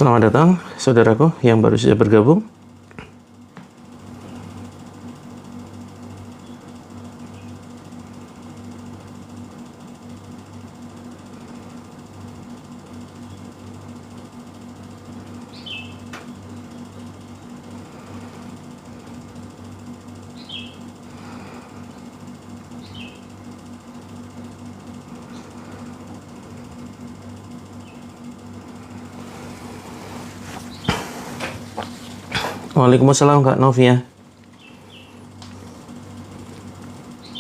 Selamat datang, saudaraku yang baru saja bergabung. Waalaikumsalam Kak Novia.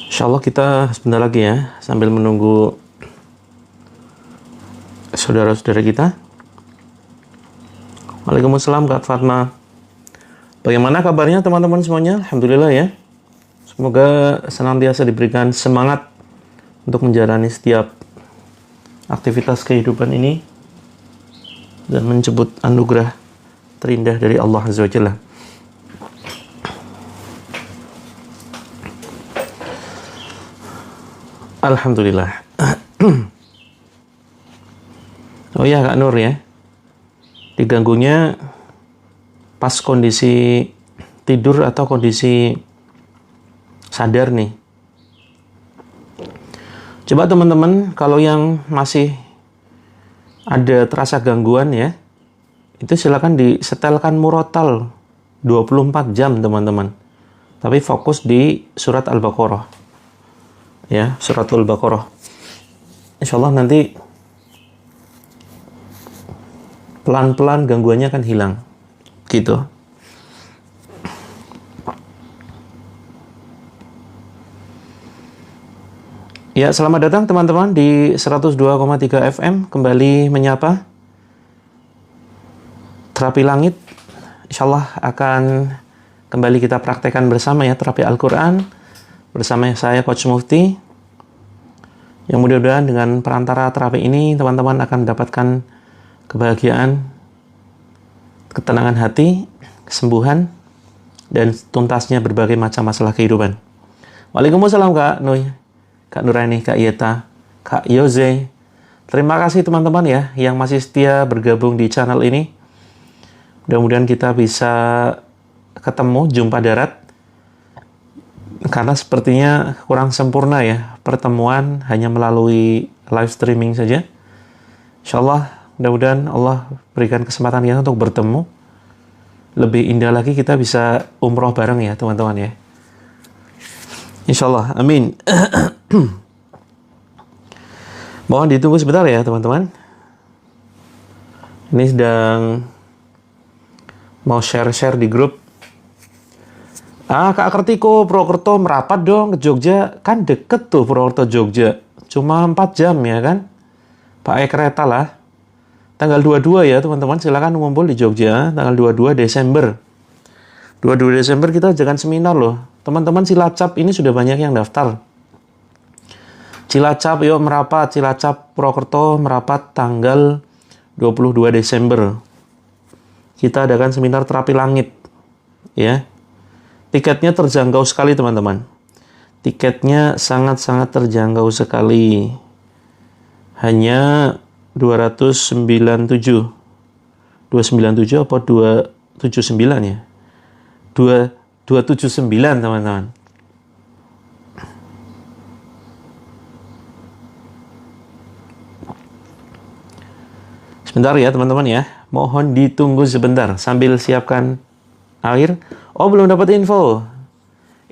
Insyaallah kita sebentar lagi ya, sambil menunggu saudara-saudara kita. Waalaikumsalam Kak Fatma. Bagaimana kabarnya teman-teman semuanya? Alhamdulillah ya. Semoga senantiasa diberikan semangat untuk menjalani setiap aktivitas kehidupan ini dan menjemput anugerah terindah dari Allah Azza wa Jalla. Alhamdulillah. Oh ya Kak Nur ya, diganggunya pas kondisi tidur atau kondisi sadar nih. Coba teman-teman kalau yang masih ada terasa gangguan ya, itu silakan disetelkan murotal 24 jam teman-teman. Tapi fokus di surat Al-Baqarah. Ya, surat Al-Baqarah. Insyaallah nanti pelan-pelan gangguannya akan hilang. Gitu. Ya, selamat datang teman-teman di 102,3 FM. Kembali menyapa terapi langit. Insyaallah akan kembali kita praktekkan bersama ya, terapi Al-Quran bersama saya Coach Mufti. Yang mudah-mudahan dengan perantara terapi ini teman-teman akan mendapatkan kebahagiaan, ketenangan hati, kesembuhan, dan tuntasnya berbagai macam masalah kehidupan. Waalaikumsalam Kak Nuy, Kak Nurani, Kak Yeta, Kak Yoze. Terima kasih teman-teman ya yang masih setia bergabung di channel ini. Mudah-mudahan kita bisa ketemu, jumpa darat. Karena sepertinya kurang sempurna ya pertemuan hanya melalui live streaming saja. Insyaallah mudah-mudahan Allah berikan kesempatan kita untuk bertemu. Lebih indah lagi kita bisa umroh bareng ya teman-teman ya. Insyaallah, amin. Mohon ditunggu sebentar ya teman-teman. Ini sedang mau share-share di grup. Kak Kertiko, Purwokerto merapat dong ke Jogja. Kan deket tuh Purwokerto Jogja. Cuma 4 jam ya kan. Pakai kereta lah. Tanggal 22 ya teman-teman. Silakan ngumpul di Jogja. Tanggal 22 Desember. 22 Desember kita ajakan seminar loh. Teman-teman Cilacap ini sudah banyak yang daftar. Cilacap, yuk merapat. Cilacap, Purwokerto merapat tanggal 22 Desember. Kita adakan seminar terapi langit. Ya. Tiketnya terjangkau sekali teman-teman. Tiketnya sangat-sangat terjangkau sekali. Hanya 297. 297 apa 279 ya? 279 teman-teman. Sebentar ya teman-teman ya. Mohon ditunggu sebentar sambil siapkan air. Oh, belum dapat info.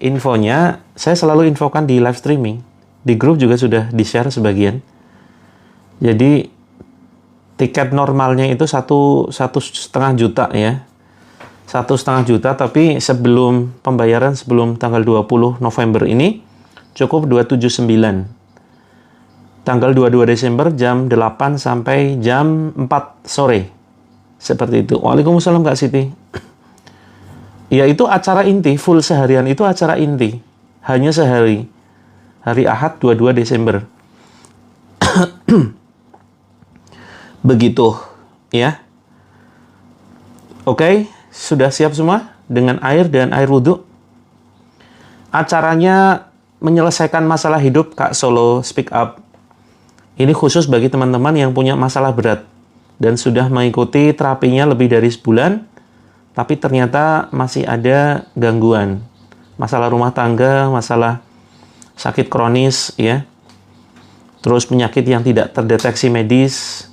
Infonya saya selalu infokan di live streaming. Di grup juga sudah di-share sebagian. Jadi tiket normalnya itu 1,5 juta ya. 1,5 juta, tapi sebelum pembayaran sebelum tanggal 20 November ini cukup 279. Tanggal 22 Desember jam 8 sampai jam 4 sore. Seperti itu. Waalaikumsalam Kak Siti. Ya itu acara inti, full seharian itu acara inti. Hanya sehari. Hari Ahad 22 Desember. Begitu ya. Oke, sudah siap semua dengan air dan air wudhu. Acaranya menyelesaikan masalah hidup Kak Solo Speak Up. Ini khusus bagi teman-teman yang punya masalah berat. dan sudah mengikuti terapinya lebih dari sebulan, tapi ternyata masih ada gangguan, masalah rumah tangga, masalah sakit kronis, ya, terus penyakit yang tidak terdeteksi medis,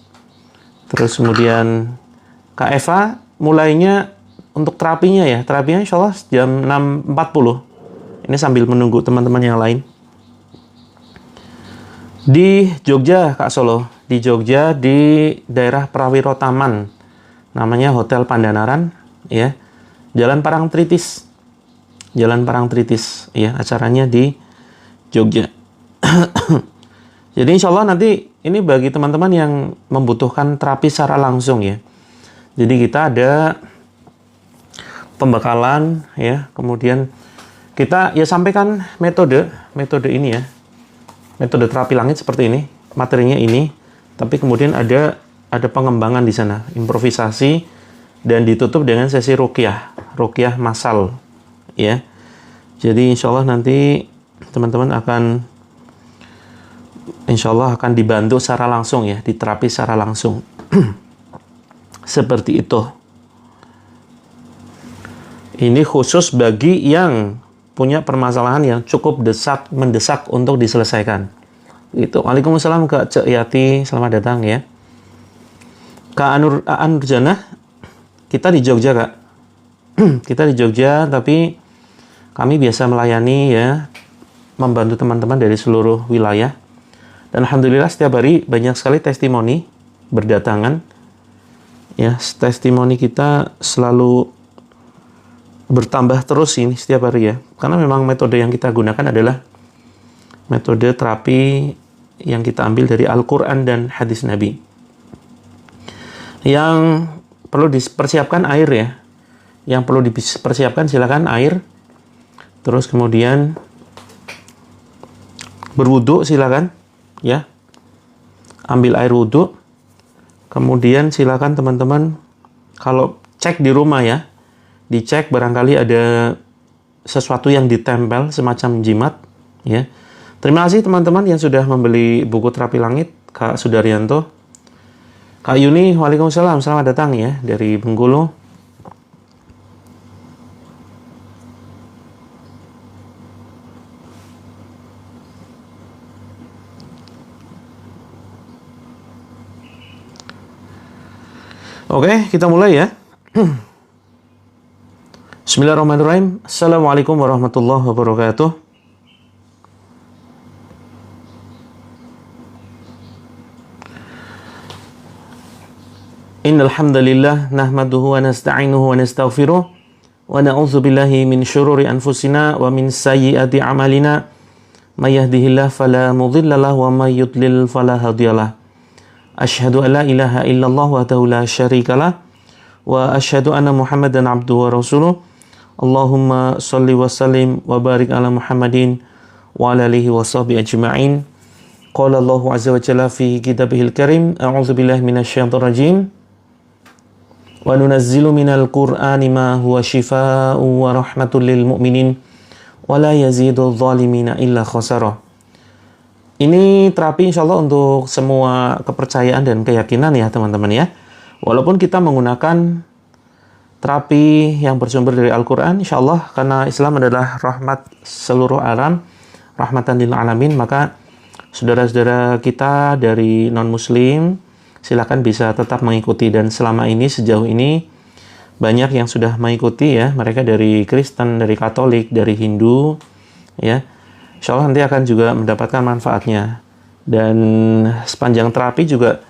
terus kemudian Kak Eva mulainya untuk terapinya insya Allah jam 6.40. Ini sambil menunggu teman-teman yang lain. Di Jogja, Kak Solo. Di Jogja, di daerah Prawiro Taman. Namanya Hotel Pandanaran, ya. Jalan Parangtritis. Jalan Parangtritis, ya. Acaranya di Jogja. Jadi insya Allah nanti ini bagi teman-teman yang membutuhkan terapi secara langsung, ya. Jadi kita ada pembekalan, ya. Kemudian kita ya sampaikan metode ini, ya. Metode terapi langit seperti ini, materinya ini, tapi kemudian ada pengembangan di sana, improvisasi, dan ditutup dengan sesi ruqyah massal, ya. Jadi insya Allah nanti teman-teman insya Allah akan dibantu secara langsung, ya, diterapi secara langsung. Seperti itu. Ini khusus bagi yang punya permasalahan yang cukup mendesak untuk diselesaikan. Gitu. Waalaikumsalam Kak Cek Yati, selamat datang, ya. Kak Nurjana, kita di Jogja, Kak. Kita di Jogja, tapi kami biasa melayani, ya, membantu teman-teman dari seluruh wilayah. Dan alhamdulillah setiap hari banyak sekali testimoni berdatangan. Ya, testimoni kita selalu bertambah terus ini setiap hari, ya. Karena memang metode yang kita gunakan adalah metode terapi yang kita ambil dari Al-Quran dan hadis Nabi. Yang perlu dipersiapkan air, ya. Yang perlu dipersiapkan silakan air. Terus kemudian berwudu silakan, ya. Ambil air wudu. Kemudian silakan teman-teman kalau cek di rumah, ya. Dicek barangkali ada sesuatu yang ditempel semacam jimat, ya. Terima kasih teman-teman yang sudah membeli buku terapi langit, Kak Sudaryanto. Kak Yuni, waalaikumsalam, selamat datang, ya, dari Bengkulu. Oke, kita mulai, ya. Bismillahirrahmanirrahim. Assalamualaikum warahmatullahi wabarakatuh. Innal hamdalillah nahmaduhu wa nasta'inuhu wa nastaghfiruh wa na'udzu billahi min syururi anfusina wa min sayyiati a'malina may yahdihillahu fala mudilla lahu wa may yudlil fala hadiyalah. Asyhadu an la ilaha illallah wahdahu la syarikalah wa asyhadu anna Muhammadan abduhu wa rasuluh. Allahumma salli wa sallim wa barik ala Muhammadin wa ala alihi wa sahbihi ajma'in. Qala Allahu azza wa jalla fi kitabihil karim, a'udzu billahi minasyaitonir rajim. Wa nunazzilu minal qur'ani ma huwa shifaa'un wa rahmatul lil mu'minin wa la yazidul zalimina illa khasara. Ini terapi insyaallah untuk semua kepercayaan dan keyakinan, ya, teman-teman, ya. Walaupun kita menggunakan terapi yang bersumber dari Al-Quran, insya Allah, karena Islam adalah rahmat seluruh alam, rahmatan lil alamin, maka saudara-saudara kita dari non-muslim silakan bisa tetap mengikuti. Dan selama ini, sejauh ini, banyak yang sudah mengikuti, ya, mereka dari Kristen, dari Katolik, dari Hindu, ya. Insya Allah nanti akan juga mendapatkan manfaatnya. Dan sepanjang terapi juga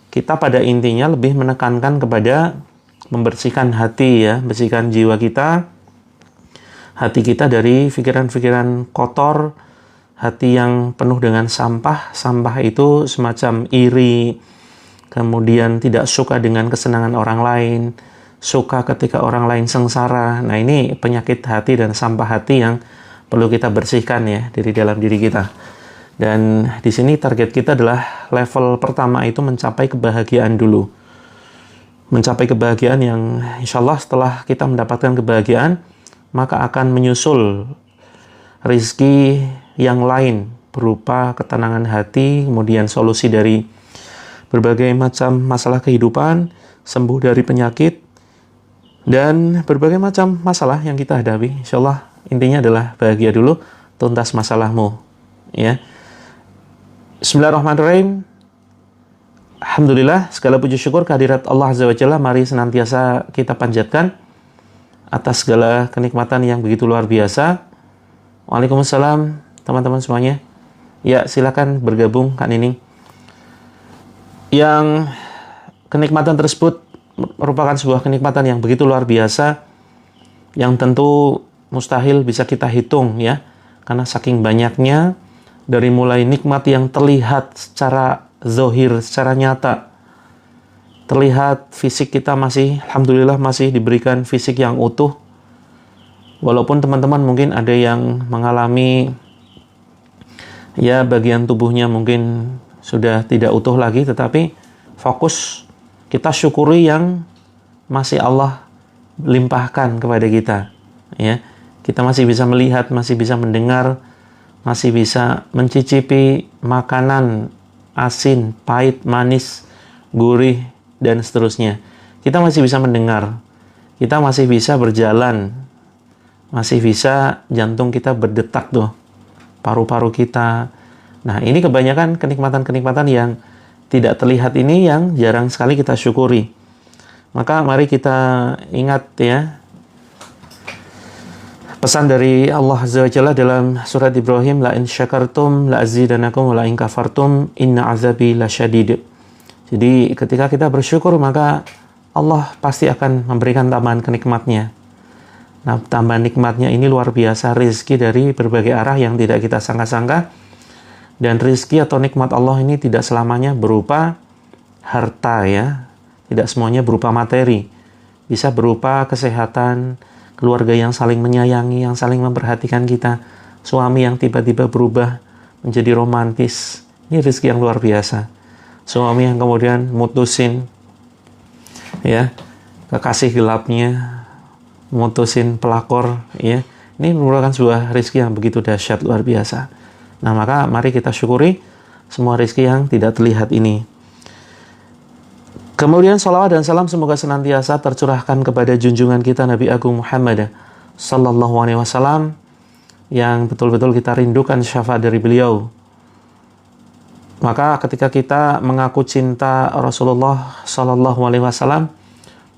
kita pada intinya lebih menekankan kepada membersihkan hati, ya, bersihkan jiwa kita, hati kita dari pikiran-pikiran kotor, hati yang penuh dengan sampah. Sampah itu semacam iri, kemudian tidak suka dengan kesenangan orang lain, suka ketika orang lain sengsara. Nah, ini penyakit hati dan sampah hati yang perlu kita bersihkan, ya, dari dalam diri kita. Dan di sini target kita adalah level pertama itu mencapai kebahagiaan dulu. Mencapai kebahagiaan yang insya Allah setelah kita mendapatkan kebahagiaan, maka akan menyusul rizki yang lain berupa ketenangan hati, kemudian solusi dari berbagai macam masalah kehidupan, sembuh dari penyakit, dan berbagai macam masalah yang kita hadapi. Insyaallah intinya adalah bahagia dulu, tuntas masalahmu. Ya. Bismillahirrahmanirrahim. Alhamdulillah, segala puji syukur kehadirat Allah Azza wa Jalla mari senantiasa kita panjatkan atas segala kenikmatan yang begitu luar biasa. Waalaikumsalam teman-teman semuanya. Ya, silakan bergabung Kak Nining. Yang kenikmatan tersebut merupakan sebuah kenikmatan yang begitu luar biasa, yang tentu mustahil bisa kita hitung ya, karena saking banyaknya, dari mulai nikmat yang terlihat secara zahir, secara nyata. Terlihat fisik kita masih, alhamdulillah masih diberikan fisik yang utuh. Walaupun teman-teman mungkin ada yang mengalami ya bagian tubuhnya mungkin sudah tidak utuh lagi, tetapi fokus kita syukuri yang masih Allah limpahkan kepada kita. Ya, kita masih bisa melihat, masih bisa mendengar, masih bisa mencicipi makanan asin, pahit, manis, gurih, dan seterusnya. Kita masih bisa mendengar, kita masih bisa berjalan, masih bisa jantung kita berdetak tuh, paru-paru kita. Nah, ini kebanyakan kenikmatan-kenikmatan yang tidak terlihat ini yang jarang sekali kita syukuri. Maka mari kita ingat ya, pesan dari Allah Azza wa Jalla dalam surat Ibrahim, la in syakartum la azidanakum wa la in kafartum inna azabi lasyadid. Jadi ketika kita bersyukur maka Allah pasti akan memberikan tambahan kenikmatnya. Nah, tambahan nikmatnya ini luar biasa, rezeki dari berbagai arah yang tidak kita sangka-sangka. Dan rezeki atau nikmat Allah ini tidak selamanya berupa harta ya, tidak semuanya berupa materi. Bisa berupa kesehatan, keluarga yang saling menyayangi, yang saling memperhatikan kita, suami yang tiba-tiba berubah menjadi romantis. Ini rezeki yang luar biasa. Suami yang kemudian mutusin ya kekasih gelapnya, mutusin pelakor ya. Ini merupakan sebuah rezeki yang begitu dahsyat, luar biasa. Nah, maka mari kita syukuri semua rezeki yang tidak terlihat ini. Kemudian salawat dan salam semoga senantiasa tercurahkan kepada junjungan kita Nabi Agung Muhammad sallallahu alaihi wasallam, yang betul-betul kita rindukan syafaat dari beliau. Maka ketika kita mengaku cinta Rasulullah sallallahu alaihi wasallam,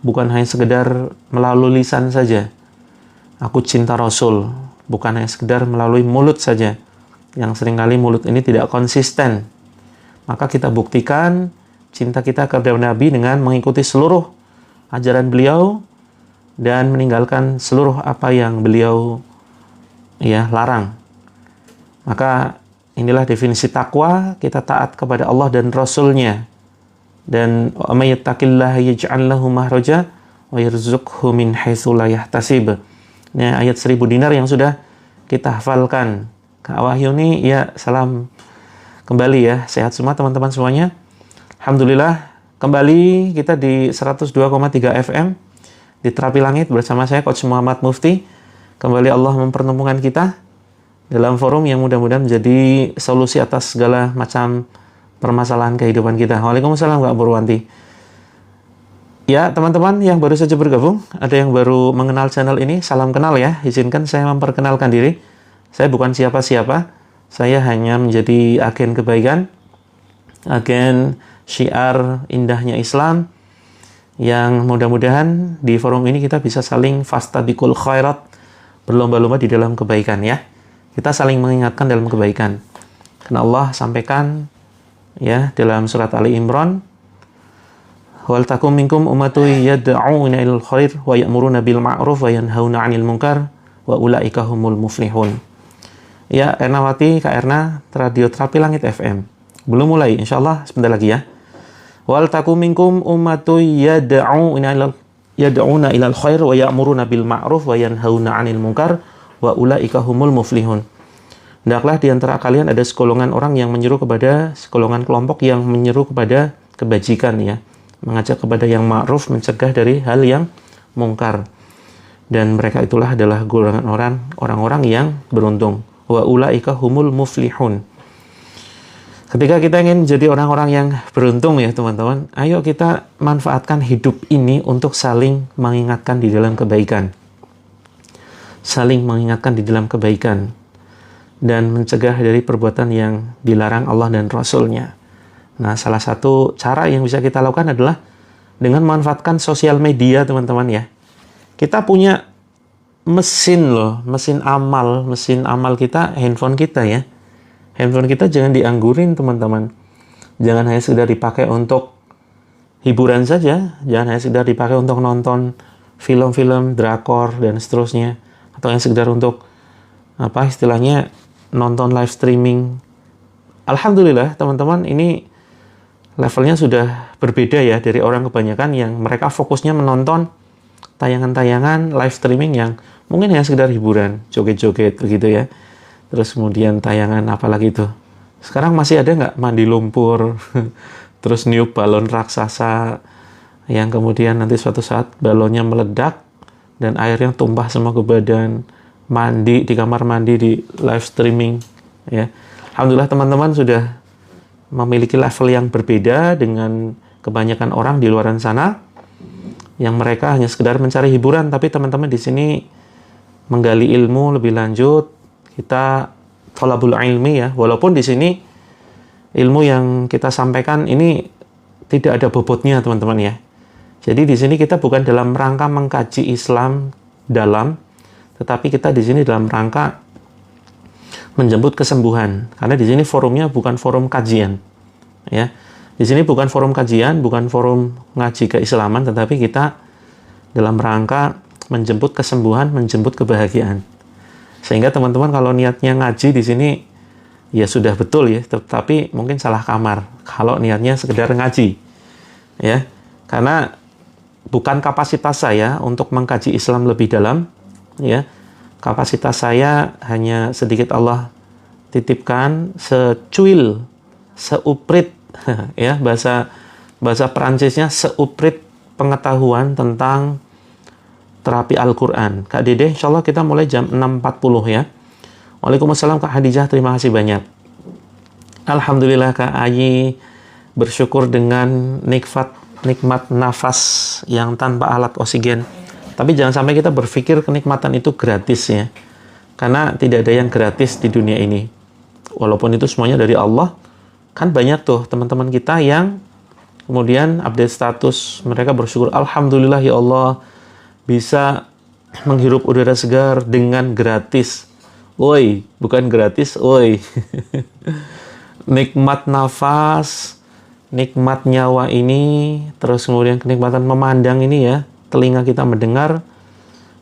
bukan hanya sekedar melalui lisan saja. Aku cinta Rasul, bukan hanya sekedar melalui mulut saja, yang seringkali mulut ini tidak konsisten. Maka kita buktikan cinta kita kepada Nabi dengan mengikuti seluruh ajaran beliau dan meninggalkan seluruh apa yang beliau ya larang. Maka inilah definisi takwa, kita taat kepada Allah dan Rasul-Nya. Dan may yattaqillaha yaj'al lahu makhraja wa yarzuqhu min haitsu la yahtasib. Ini ayat 1000 dinar yang sudah kita hafalkan. Kak Wahyu nih, ya salam kembali ya, sehat semua teman-teman semuanya. Alhamdulillah, kembali kita di 102,3 FM di Terapi Langit bersama saya Coach Muhammad Mufti. Kembali Allah mempertemukan kita dalam forum yang mudah-mudahan menjadi solusi atas segala macam permasalahan kehidupan kita. Waalaikumsalam Kak Purwanti. Ya, teman-teman yang baru saja bergabung, ada yang baru mengenal channel ini, salam kenal ya. Izinkan saya memperkenalkan diri. Saya bukan siapa-siapa, saya hanya menjadi agen kebaikan, agen syiar indahnya Islam, yang mudah-mudahan di forum ini kita bisa saling fastabiqul khairat, berlomba-lomba di dalam kebaikan ya. Kita saling mengingatkan dalam kebaikan. Karena Allah sampaikan ya dalam surat Ali Imran, wal takum minkum ummatun yad'una ilal khair wa ya'muruna bil ma'ruf wa yanhauna 'anil munkar wa ulaika humul muflihun. Ya, Ernawati, Kak Erna, Radio Terapi Langit FM. Belum mulai, insyaallah sebentar lagi ya. Wal takum minkum ummatun yad'una ilal khair wa ya'muruna bil ma'ruf wa yanhauna 'anil munkar wa ulaika humul muflihun. Hendaklah di antara kalian ada sekolongan orang yang menyeru kepada sekolongan kelompok yang menyeru kepada kebajikan ya, mengajak kepada yang ma'ruf, mencegah dari hal yang mungkar. Dan mereka itulah adalah golongan orang-orang yang beruntung. Wa ulaika humul muflihun. Ketika kita ingin jadi orang-orang yang beruntung ya teman-teman, ayo kita manfaatkan hidup ini untuk saling mengingatkan di dalam kebaikan. Saling mengingatkan di dalam kebaikan. Dan mencegah dari perbuatan yang dilarang Allah dan Rasul-Nya. Nah, salah satu cara yang bisa kita lakukan adalah dengan memanfaatkan sosial media teman-teman ya. Kita punya mesin loh, mesin amal kita, handphone kita ya. Handphone kita jangan dianggurin teman-teman. Jangan hanya sekedar dipakai untuk hiburan saja. Jangan hanya sekedar dipakai untuk nonton film-film, drakor, dan seterusnya. Atau yang sekedar untuk, istilahnya, nonton live streaming. Alhamdulillah teman-teman, ini levelnya sudah berbeda ya dari orang kebanyakan yang mereka fokusnya menonton tayangan-tayangan live streaming yang mungkin hanya sekedar hiburan, joget-joget begitu ya. Terus kemudian tayangan apalagi itu. Sekarang masih ada nggak mandi lumpur, terus niup balon raksasa, yang kemudian nanti suatu saat balonnya meledak dan airnya tumpah semua ke badan, mandi di kamar mandi di live streaming. Ya, alhamdulillah teman-teman sudah memiliki level yang berbeda dengan kebanyakan orang di luar sana, yang mereka hanya sekedar mencari hiburan, tapi teman-teman di sini menggali ilmu lebih lanjut. Kita thalabul ilmi ya, walaupun di sini ilmu yang kita sampaikan ini tidak ada bobotnya teman-teman ya. Jadi di sini kita bukan dalam rangka mengkaji Islam dalam, tetapi kita di sini dalam rangka menjemput kesembuhan. Karena di sini forumnya bukan forum kajian, ya. Di sini bukan forum kajian, bukan forum ngaji keislaman, tetapi kita dalam rangka menjemput kesembuhan, menjemput kebahagiaan. Sehingga teman-teman kalau niatnya ngaji di sini ya sudah betul ya, tetapi mungkin salah kamar kalau niatnya sekedar ngaji. Ya. Karena bukan kapasitas saya untuk mengkaji Islam lebih dalam, ya. Kapasitas saya hanya sedikit Allah titipkan secuil, seuprit ya, bahasa Perancisnya seuprit pengetahuan tentang terapi Al-Quran. Kak Dede, insya Allah kita mulai jam 6.40 ya. Waalaikumsalam Kak Hadijah, terima kasih banyak. Alhamdulillah Kak Ayi bersyukur dengan nikmat nafas yang tanpa alat oksigen. Tapi jangan sampai kita berpikir kenikmatan itu gratis ya. Karena tidak ada yang gratis di dunia ini. Walaupun itu semuanya dari Allah, kan banyak tuh teman-teman kita yang kemudian update status, mereka bersyukur, Alhamdulillah ya Allah, bisa menghirup udara segar dengan gratis. Woi, bukan gratis, woi. Nikmat nafas, nikmat nyawa ini, terus kemudian kenikmatan memandang ini ya, telinga kita mendengar,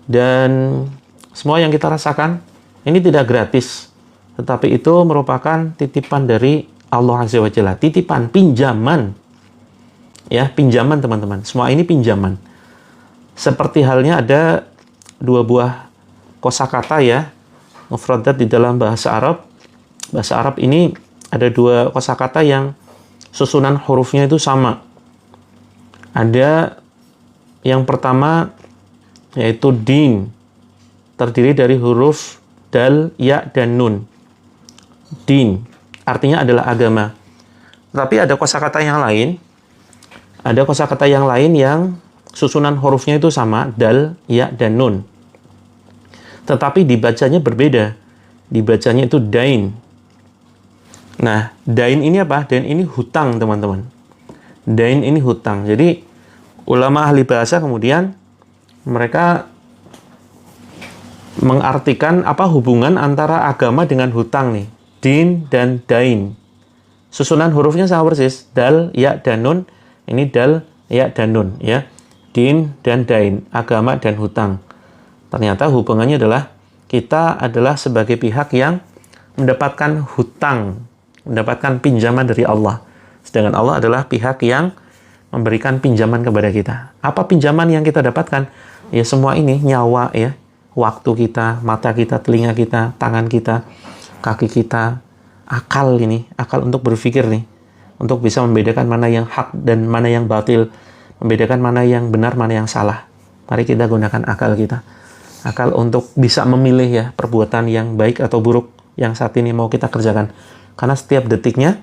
dan semua yang kita rasakan, ini tidak gratis. Tetapi itu merupakan titipan dari Allah Azza wa Jalla. Titipan, pinjaman. Ya, pinjaman teman-teman. Semua ini pinjaman. Seperti halnya ada dua buah kosakata ya, mufradat di dalam bahasa Arab. Bahasa Arab ini ada dua kosakata yang susunan hurufnya itu sama. Ada yang pertama yaitu din, terdiri dari huruf dal, ya, dan nun. Din artinya adalah agama. Tapi ada kosakata yang lain. Ada kosakata yang lain yang susunan hurufnya itu sama, dal, ya, dan nun. Tetapi dibacanya berbeda. Dibacanya itu dain. Nah, dain ini apa? Dain ini hutang, teman-teman. Dain ini hutang. Jadi, ulama ahli bahasa kemudian mereka mengartikan apa hubungan antara agama dengan hutang nih. Din dan dain. Susunan hurufnya sama persis. Dal, ya, dan nun. Ini dal, ya, dan nun. Ya. Din dan dain, agama dan hutang. Ternyata hubungannya adalah kita adalah sebagai pihak yang mendapatkan hutang, mendapatkan pinjaman dari Allah. Sedangkan Allah adalah pihak yang memberikan pinjaman kepada kita. Apa pinjaman yang kita dapatkan? Ya semua ini, nyawa ya, waktu kita, mata kita, telinga kita, tangan kita, kaki kita, akal ini, akal untuk berpikir nih, untuk bisa membedakan mana yang hak dan mana yang batil, membedakan mana yang benar, mana yang salah. Mari kita gunakan akal kita. Akal untuk bisa memilih ya perbuatan yang baik atau buruk yang saat ini mau kita kerjakan. Karena setiap detiknya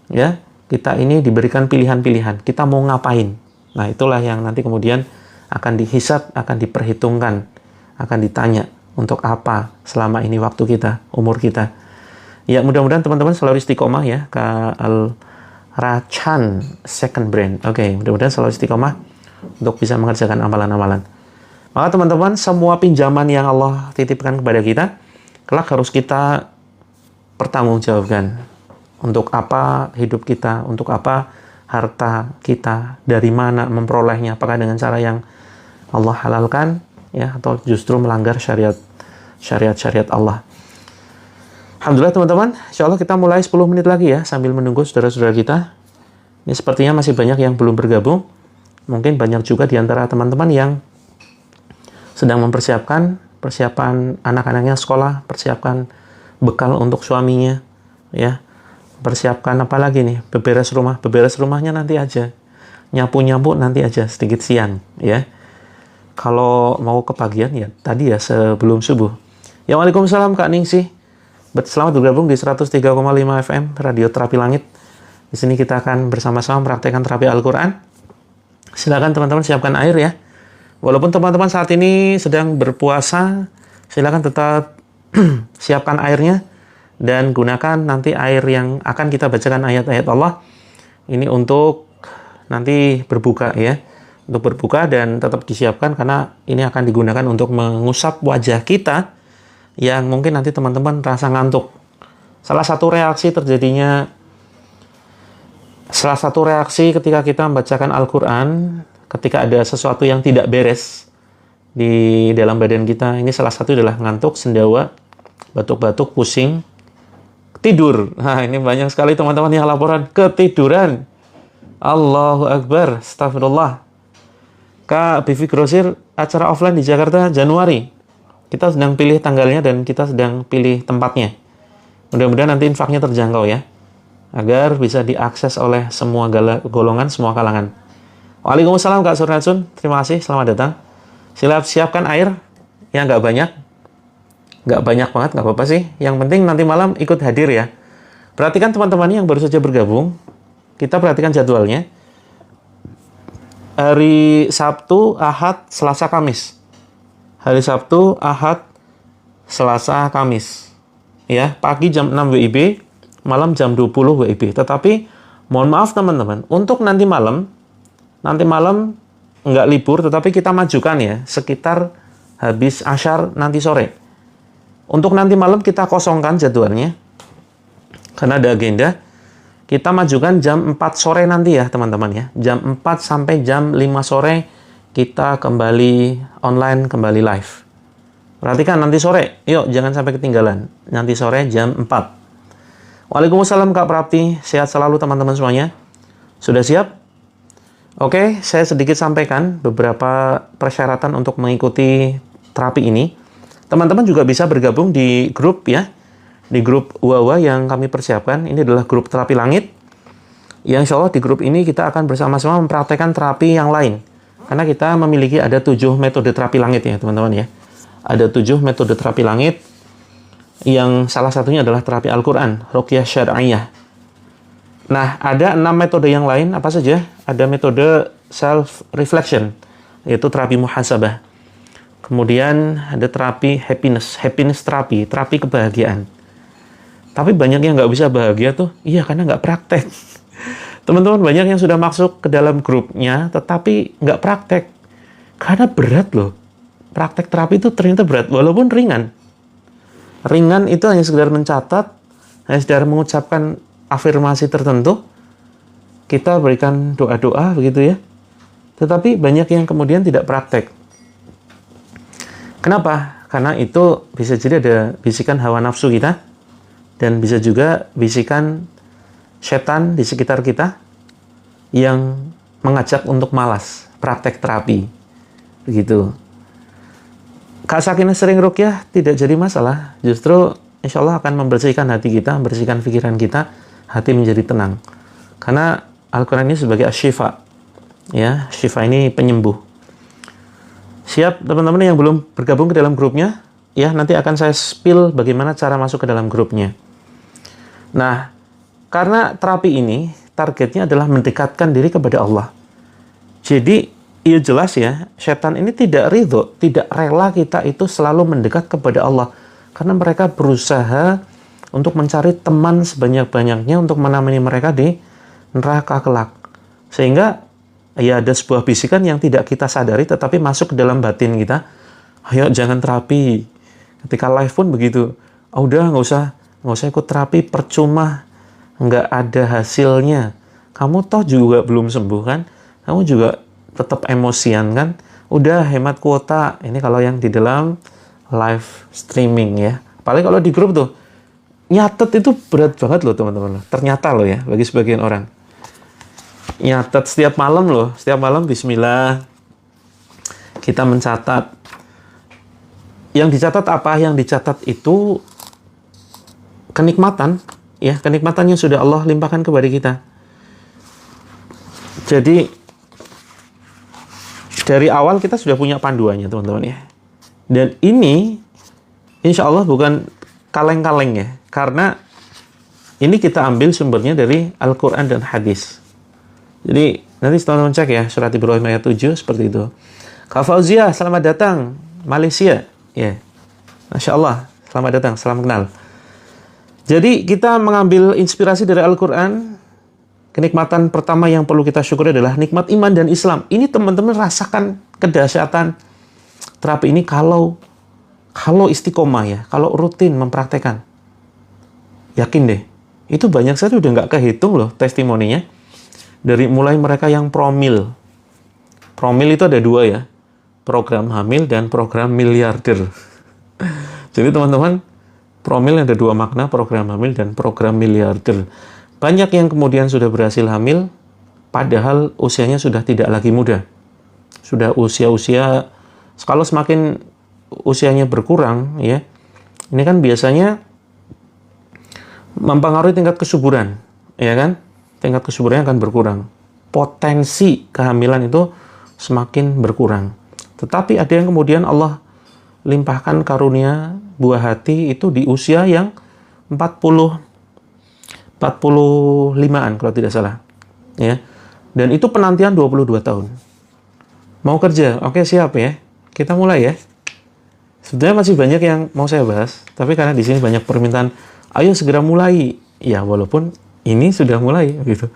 Ya, kita ini diberikan pilihan-pilihan. Kita mau ngapain? Nah, itulah yang nanti kemudian akan dihisab, akan diperhitungkan, akan ditanya untuk apa selama ini waktu kita, umur kita. Ya, mudah-mudahan teman-teman selalu istiqomah ya, Racan second brain. Oke, mudah-mudahan selalu istiqomah untuk bisa mengerjakan amalan-amalan. Maka teman-teman, semua pinjaman yang Allah titipkan kepada kita, kelak harus kita pertanggungjawabkan. Untuk apa hidup kita, untuk apa harta kita, dari mana memperolehnya, apakah dengan cara yang Allah halalkan, ya, atau justru melanggar syariat Allah. Alhamdulillah teman-teman, insya Allah kita mulai 10 menit lagi ya, sambil menunggu saudara-saudara kita. Ini sepertinya masih banyak yang belum bergabung. Mungkin banyak juga di antara teman-teman yang sedang persiapan anak-anaknya sekolah, persiapkan bekal untuk suaminya, ya. Persiapkan apa lagi nih? Beberes rumahnya nanti aja. Nyapu nanti aja, sedikit siang, ya. Kalau mau kebagian ya tadi ya sebelum subuh. Ya, waalaikumsalam Kak Ningsih. Selamat bergabung di 103,5 FM Radio Terapi Langit. Di sini kita akan bersama-sama mempraktekkan terapi Al-Qur'an. Silakan teman-teman siapkan air ya. Walaupun teman-teman saat ini sedang berpuasa, silakan tetap siapkan airnya. Dan gunakan nanti air yang akan kita bacakan ayat-ayat Allah ini untuk nanti berbuka ya, untuk berbuka, dan tetap disiapkan karena ini akan digunakan untuk mengusap wajah kita yang mungkin nanti teman-teman rasa ngantuk. Salah satu reaksi ketika kita membacakan Al-Quran, ketika ada sesuatu yang tidak beres di dalam badan kita, ini salah satu adalah ngantuk, sendawa, batuk-batuk, pusing, tidur. Nah, ini banyak sekali teman-teman yang laporan ketiduran. Allahu Akbar, astagfirullah. Kak Bivi Grosir, acara offline di Jakarta Januari. Kita sedang pilih tanggalnya dan kita sedang pilih tempatnya. Mudah-mudahan nanti infaknya terjangkau ya, agar bisa diakses oleh semua golongan, semua kalangan. Waalaikumsalam Kak Surnatsun, terima kasih, selamat datang. Siapkan air, yang nggak banyak banget, nggak apa-apa sih. Yang penting nanti malam ikut hadir ya. Perhatikan teman-teman yang baru saja bergabung, kita perhatikan jadwalnya. Hari Sabtu, Ahad, Selasa, Kamis. Hari Sabtu, Ahad, Selasa, Kamis. Ya, pagi jam 6 WIB, malam jam 20 WIB. Tetapi mohon maaf teman-teman, untuk nanti malam nggak libur, tetapi kita majukan ya, sekitar habis asyar nanti sore. Untuk nanti malam kita kosongkan jadwalnya, karena ada agenda. Kita majukan jam 4 sore nanti ya teman-teman ya. Jam 4 sampai jam 5 sore kita kembali online, kembali live. Perhatikan nanti sore, yuk jangan sampai ketinggalan. Nanti sore jam 4. Waalaikumsalam Kak Prapti, sehat selalu teman-teman semuanya. Sudah siap? Oke, saya sedikit sampaikan beberapa persyaratan untuk mengikuti terapi ini. Teman-teman juga bisa bergabung di grup ya, di grup Wawa yang kami persiapkan. Ini adalah grup terapi langit, yang insya Allah di grup ini kita akan bersama-sama mempraktekkan terapi yang lain. Karena kita memiliki ada 7 metode terapi langit ya teman-teman ya. Ada 7 metode terapi langit, yang salah satunya adalah terapi Al-Quran, Ruqyah Syar'iyah. Nah, ada 6 metode yang lain, apa saja? Ada metode self-reflection, yaitu terapi muhasabah. Kemudian ada terapi happiness terapi kebahagiaan. Tapi banyak yang nggak bisa bahagia tuh, iya karena nggak praktek. Teman-teman banyak yang sudah masuk ke dalam grupnya, tetapi nggak praktek. Karena berat loh. Praktek terapi itu ternyata berat, walaupun ringan. Ringan itu hanya sekedar mencatat, hanya sekedar mengucapkan afirmasi tertentu. Kita berikan doa-doa begitu ya. Tetapi banyak yang kemudian tidak praktek. Kenapa? Karena itu bisa jadi ada bisikan hawa nafsu kita, dan bisa juga bisikan setan di sekitar kita yang mengajak untuk malas praktek terapi. Begitu. Kak Sakinah sering ruqyah tidak jadi masalah. Justru insya Allah akan membersihkan hati kita, membersihkan pikiran kita, hati menjadi tenang. Karena Al-Quran ini sebagai asyifa. Ya, syifa ini penyembuh. Siap teman-teman yang belum bergabung ke dalam grupnya, ya nanti akan saya spill bagaimana cara masuk ke dalam grupnya. Nah, Karena terapi ini targetnya adalah mendekatkan diri kepada Allah. Jadi, ya jelas ya, setan ini tidak ridho, tidak rela kita itu selalu mendekat kepada Allah. Karena mereka berusaha untuk mencari teman sebanyak-banyaknya untuk menemani mereka di neraka kelak. Sehingga ya ada sebuah bisikan yang tidak kita sadari tetapi masuk ke dalam batin kita. Ayo jangan terapi. Ketika live pun begitu. Udah nggak usah ikut terapi, percuma, nggak ada hasilnya. Kamu toh juga belum sembuh kan? Kamu juga tetap emosian kan? Udah hemat kuota. Ini kalau yang di dalam live streaming ya. Apalagi kalau di grup tuh, nyatet itu berat banget loh teman-teman. Ternyata loh ya, bagi sebagian orang. Nyatet setiap malam loh. Setiap malam bismillah. Kita mencatat. Yang dicatat apa? Yang dicatat itu kenikmatan. Ya, kenikmatannya sudah Allah limpahkan kepada kita. Jadi, dari awal kita sudah punya panduannya teman-teman ya. Dan ini, insya Allah bukan kaleng-kaleng ya. Karena ini kita ambil sumbernya dari Al-Quran dan Hadis. Jadi, nanti teman-teman cek ya, surat Ibrahim ayat 7, seperti itu. Kak Fauzia, selamat datang. Malaysia. Ya, Masya Allah, selamat datang, salam kenal. Jadi, kita mengambil inspirasi dari Al-Quran. Kenikmatan pertama yang perlu kita syukuri adalah nikmat iman dan Islam. Ini teman-teman rasakan kedahsyatan terapi ini kalau istiqomah ya, kalau rutin mempraktekkan. Yakin deh, itu banyak sekali udah nggak kehitung loh testimoninya. Dari mulai mereka yang promil. Promil itu ada dua ya, program hamil dan program miliarder. Jadi teman-teman, promil ada dua makna, program hamil dan program miliarder. Banyak yang kemudian sudah berhasil hamil, padahal usianya sudah tidak lagi muda. Sudah usia-usia, kalau semakin usianya berkurang, ya, ini kan biasanya mempengaruhi tingkat kesuburan, ya kan? Tingkat kesuburannya akan berkurang. Potensi kehamilan itu semakin berkurang. Tetapi ada yang kemudian Allah limpahkan karunia buah hati itu di usia yang 45-an kalau tidak salah. Ya. Dan itu penantian 22 tahun. Mau kerja? Oke, siap ya. Kita mulai ya. Sebenarnya masih banyak yang mau saya bahas, tapi karena di sini banyak permintaan, ayo segera mulai. Ya, walaupun ini sudah mulai gitu.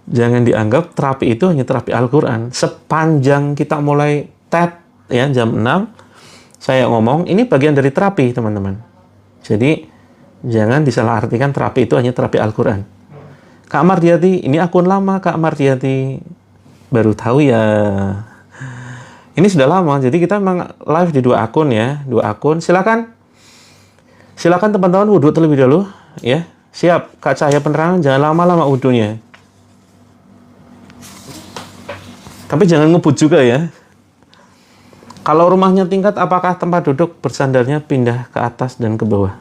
Jangan dianggap terapi itu hanya terapi Al-Quran. Sepanjang kita mulai TED ya jam 6, saya ngomong ini bagian dari terapi, teman-teman. Jadi jangan disalahartikan terapi itu hanya terapi Al-Quran. Kak Mardiati, ini akun lama Kak Mardiati. Baru tahu ya. Ini sudah lama, jadi kita memang live di 2 akun ya. 2 akun, silakan. Silakan teman-teman wudhu terlebih dahulu ya. Siap, Kak Cahaya Penerangan, jangan lama-lama wudhunya. Tapi jangan ngebut juga ya. Kalau rumahnya tingkat, apakah tempat duduk bersandarnya pindah ke atas dan ke bawah?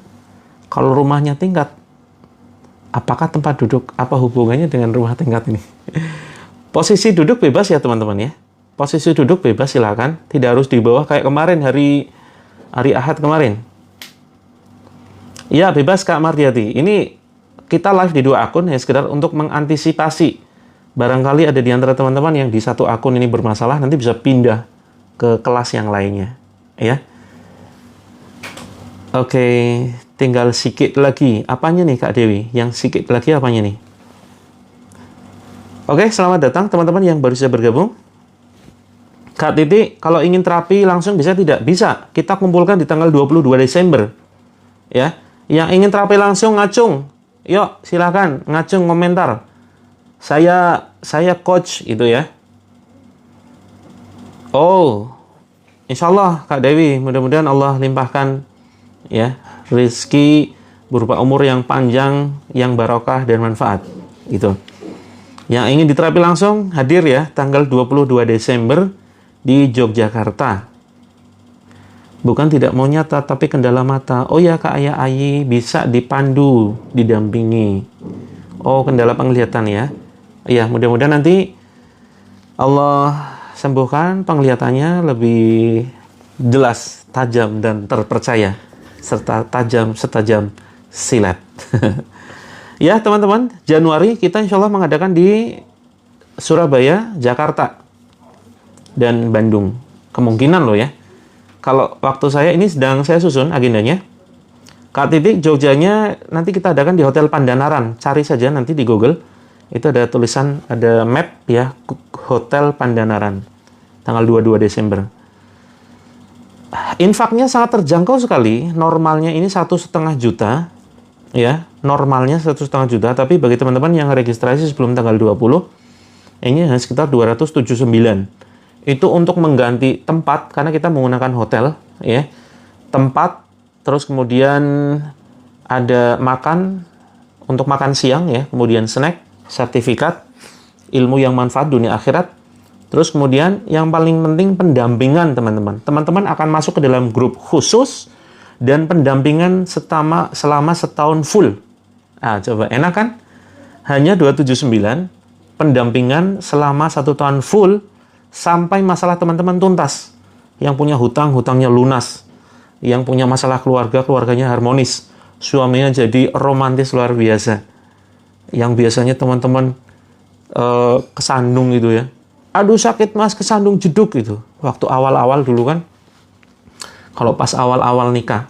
Kalau rumahnya tingkat, apakah tempat duduk, apa hubungannya dengan rumah tingkat ini? Posisi duduk bebas ya teman-teman ya. Posisi duduk bebas silakan, tidak harus di bawah kayak kemarin hari Ahad kemarin. Ya bebas Kak Mardiati. Ini kita live di 2 akun ya sekedar untuk mengantisipasi. Barangkali ada di antara teman-teman yang di 1 akun ini bermasalah, nanti bisa pindah ke kelas yang lainnya, ya. Oke, tinggal sikit lagi. Apanya nih Kak Dewi? Yang sikit lagi apanya nih? Oke, selamat datang teman-teman yang baru saja bergabung. Kak Titi, kalau ingin terapi langsung bisa tidak? Bisa. Kita kumpulkan di tanggal 22 Desember. Ya. Yang ingin terapi langsung ngacung. Yuk, silakan ngacung komentar. Saya coach itu ya. Oh, insya Allah Kak Dewi, mudah-mudahan Allah limpahkan ya rezeki berupa umur yang panjang, yang barokah dan manfaat. Gitu. Yang ingin diterapi langsung hadir ya tanggal 22 Desember di Yogyakarta. Bukan tidak mau nyata, tapi kendala mata. Oh ya Kak Ayah Ayi, bisa dipandu, didampingi. Oh, kendala penglihatan ya. Ya, mudah-mudahan nanti Allah sembuhkan penglihatannya lebih jelas, tajam, dan terpercaya. Serta tajam setajam silet. Ya teman-teman, Januari kita insya Allah mengadakan di Surabaya, Jakarta, dan Bandung. Kemungkinan loh ya. Kalau waktu saya ini sedang saya susun agendanya. Kak Titik, Jogjanya nanti kita adakan di Hotel Pandanaran. Cari saja nanti di Google. Itu ada tulisan, ada map ya, Hotel Pandanaran. Tanggal 22 Desember. Infaknya sangat terjangkau sekali. Normalnya ini 1,5 juta. Ya, normalnya 1,5 juta. Tapi bagi teman-teman yang registrasi sebelum tanggal 20, ini hanya sekitar 279. Itu untuk mengganti tempat, karena kita menggunakan hotel. Ya, tempat, terus kemudian ada makan, untuk makan siang ya, kemudian snack, sertifikat, ilmu yang manfaat dunia akhirat. Terus kemudian yang paling penting pendampingan teman-teman. Teman-teman akan masuk ke dalam grup khusus dan pendampingan selama setahun full. Ah, coba enak kan? Hanya 279, pendampingan selama 1 tahun full sampai masalah teman-teman tuntas. Yang punya hutang, hutangnya lunas. Yang punya masalah keluarga, keluarganya harmonis. Suaminya jadi romantis luar biasa. Yang biasanya teman-teman kesandung gitu ya. Aduh sakit mas, kesandung jeduk gitu. Waktu awal-awal dulu kan, kalau pas awal-awal nikah,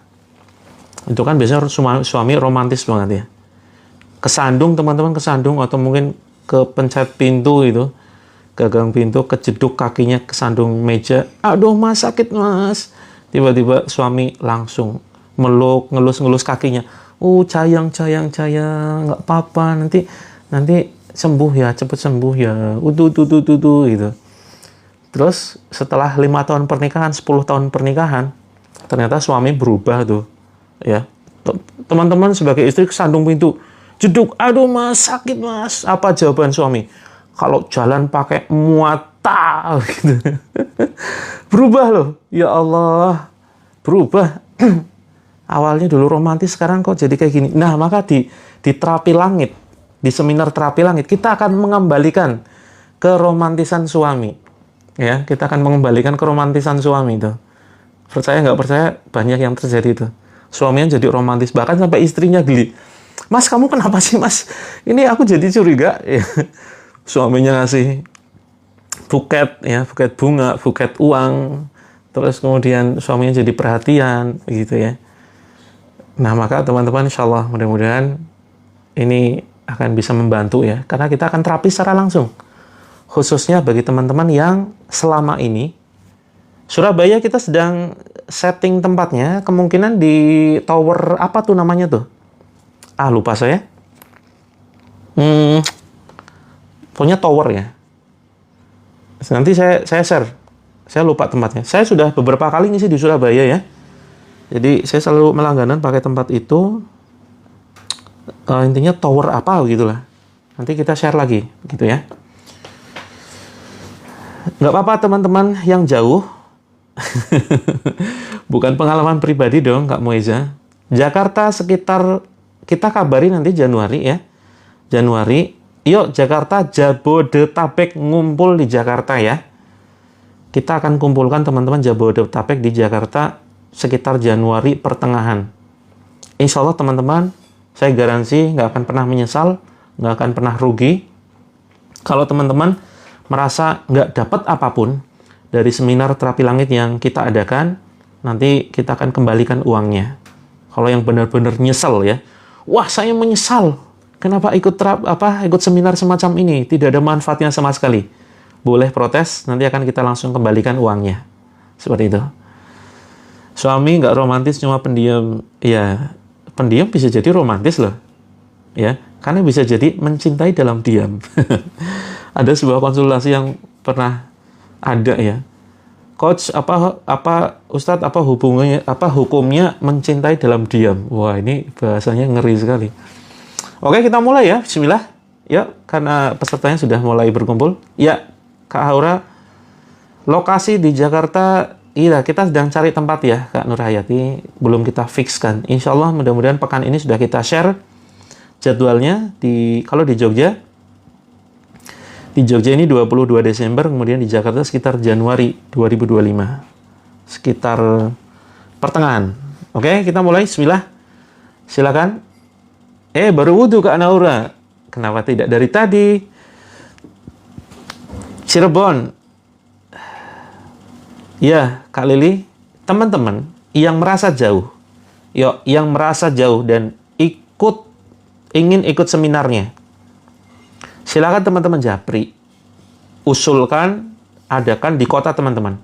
itu kan biasanya suami romantis banget ya. Kesandung teman-teman, kesandung atau mungkin kepencet pintu gitu, gagang pintu, kejeduk kakinya, kesandung meja. Aduh mas sakit mas. Tiba-tiba suami langsung meluk, ngelus-ngelus kakinya. Sayang, nggak apa-apa, nanti sembuh ya, cepet sembuh ya, gitu. Terus setelah 5 tahun pernikahan, 10 tahun pernikahan, ternyata suami berubah tuh, ya. Teman-teman sebagai istri kesandung pintu, jeduk, aduh mas, sakit mas. Apa jawaban suami? Kalau jalan pakai muata, gitu. Berubah loh, ya Allah, berubah. Awalnya dulu romantis, sekarang kok jadi kayak gini. Nah, maka di terapi langit, di seminar terapi langit, kita akan mengembalikan keromantisan suami. Ya, kita akan mengembalikan keromantisan suami itu. Percaya nggak percaya, banyak yang terjadi itu. Suaminya jadi romantis, bahkan sampai istrinya geli. Mas, kamu kenapa sih, Mas? Ini aku jadi curiga. Ya. Suaminya ngasih buket, ya, buket bunga, buket uang. Terus kemudian suaminya jadi perhatian, gitu ya. Nah, maka teman-teman insya Allah mudah-mudahan ini akan bisa membantu ya. Karena kita akan terapi secara langsung. Khususnya bagi teman-teman yang selama ini, Surabaya kita sedang setting tempatnya, kemungkinan di tower, apa tuh namanya tuh? Ah, lupa saya. Punya tower ya. Nanti saya share. Saya lupa tempatnya. Saya sudah beberapa kali ngisi di Surabaya ya. Jadi saya selalu melangganan pakai tempat itu. Intinya tower apa gitulah. Nanti kita share lagi gitu ya. Nggak apa-apa teman-teman yang jauh. Bukan pengalaman pribadi dong Kak Moeza. Jakarta sekitar, kita kabari nanti Januari ya. Januari, yuk Jakarta, Jabodetabek ngumpul di Jakarta ya. Kita akan kumpulkan teman-teman Jabodetabek di Jakarta sekitar Januari pertengahan. Insya Allah teman-teman, saya garansi nggak akan pernah menyesal, nggak akan pernah rugi. Kalau teman-teman merasa nggak dapat apapun dari seminar terapi langit yang kita adakan, nanti kita akan kembalikan uangnya. Kalau yang benar-benar nyesel ya, wah saya menyesal, kenapa ikut seminar semacam ini, tidak ada manfaatnya sama sekali. Boleh protes, nanti akan kita langsung kembalikan uangnya. Seperti itu. Suami nggak romantis, cuma pendiam. Ya, pendiam bisa jadi romantis loh. Ya, karena bisa jadi mencintai dalam diam. Ada sebuah konsultasi yang pernah ada ya. Coach, Ustadz, hukumnya mencintai dalam diam? Wah, ini bahasanya ngeri sekali. Oke, kita mulai ya. Bismillah. Ya, karena pesertanya sudah mulai berkumpul. Ya, Kak Haura, lokasi di Jakarta. Iya, kita sedang cari tempat ya, Kak Nur Hayati. Belum kita fixkan. Insya Allah mudah-mudahan pekan ini sudah kita share jadwalnya. Kalau di Jogja ini 22 Desember, kemudian di Jakarta sekitar Januari 2025. Sekitar pertengahan. Oke, kita mulai. Bismillah. Silakan. Baru wudhu Kak Naura. Kenapa tidak dari tadi? Cirebon. Ya, Kak Lili, teman-teman yang merasa jauh, yang merasa jauh dan ingin ikut seminarnya, silakan teman-teman japri, usulkan, adakan di kota teman-teman.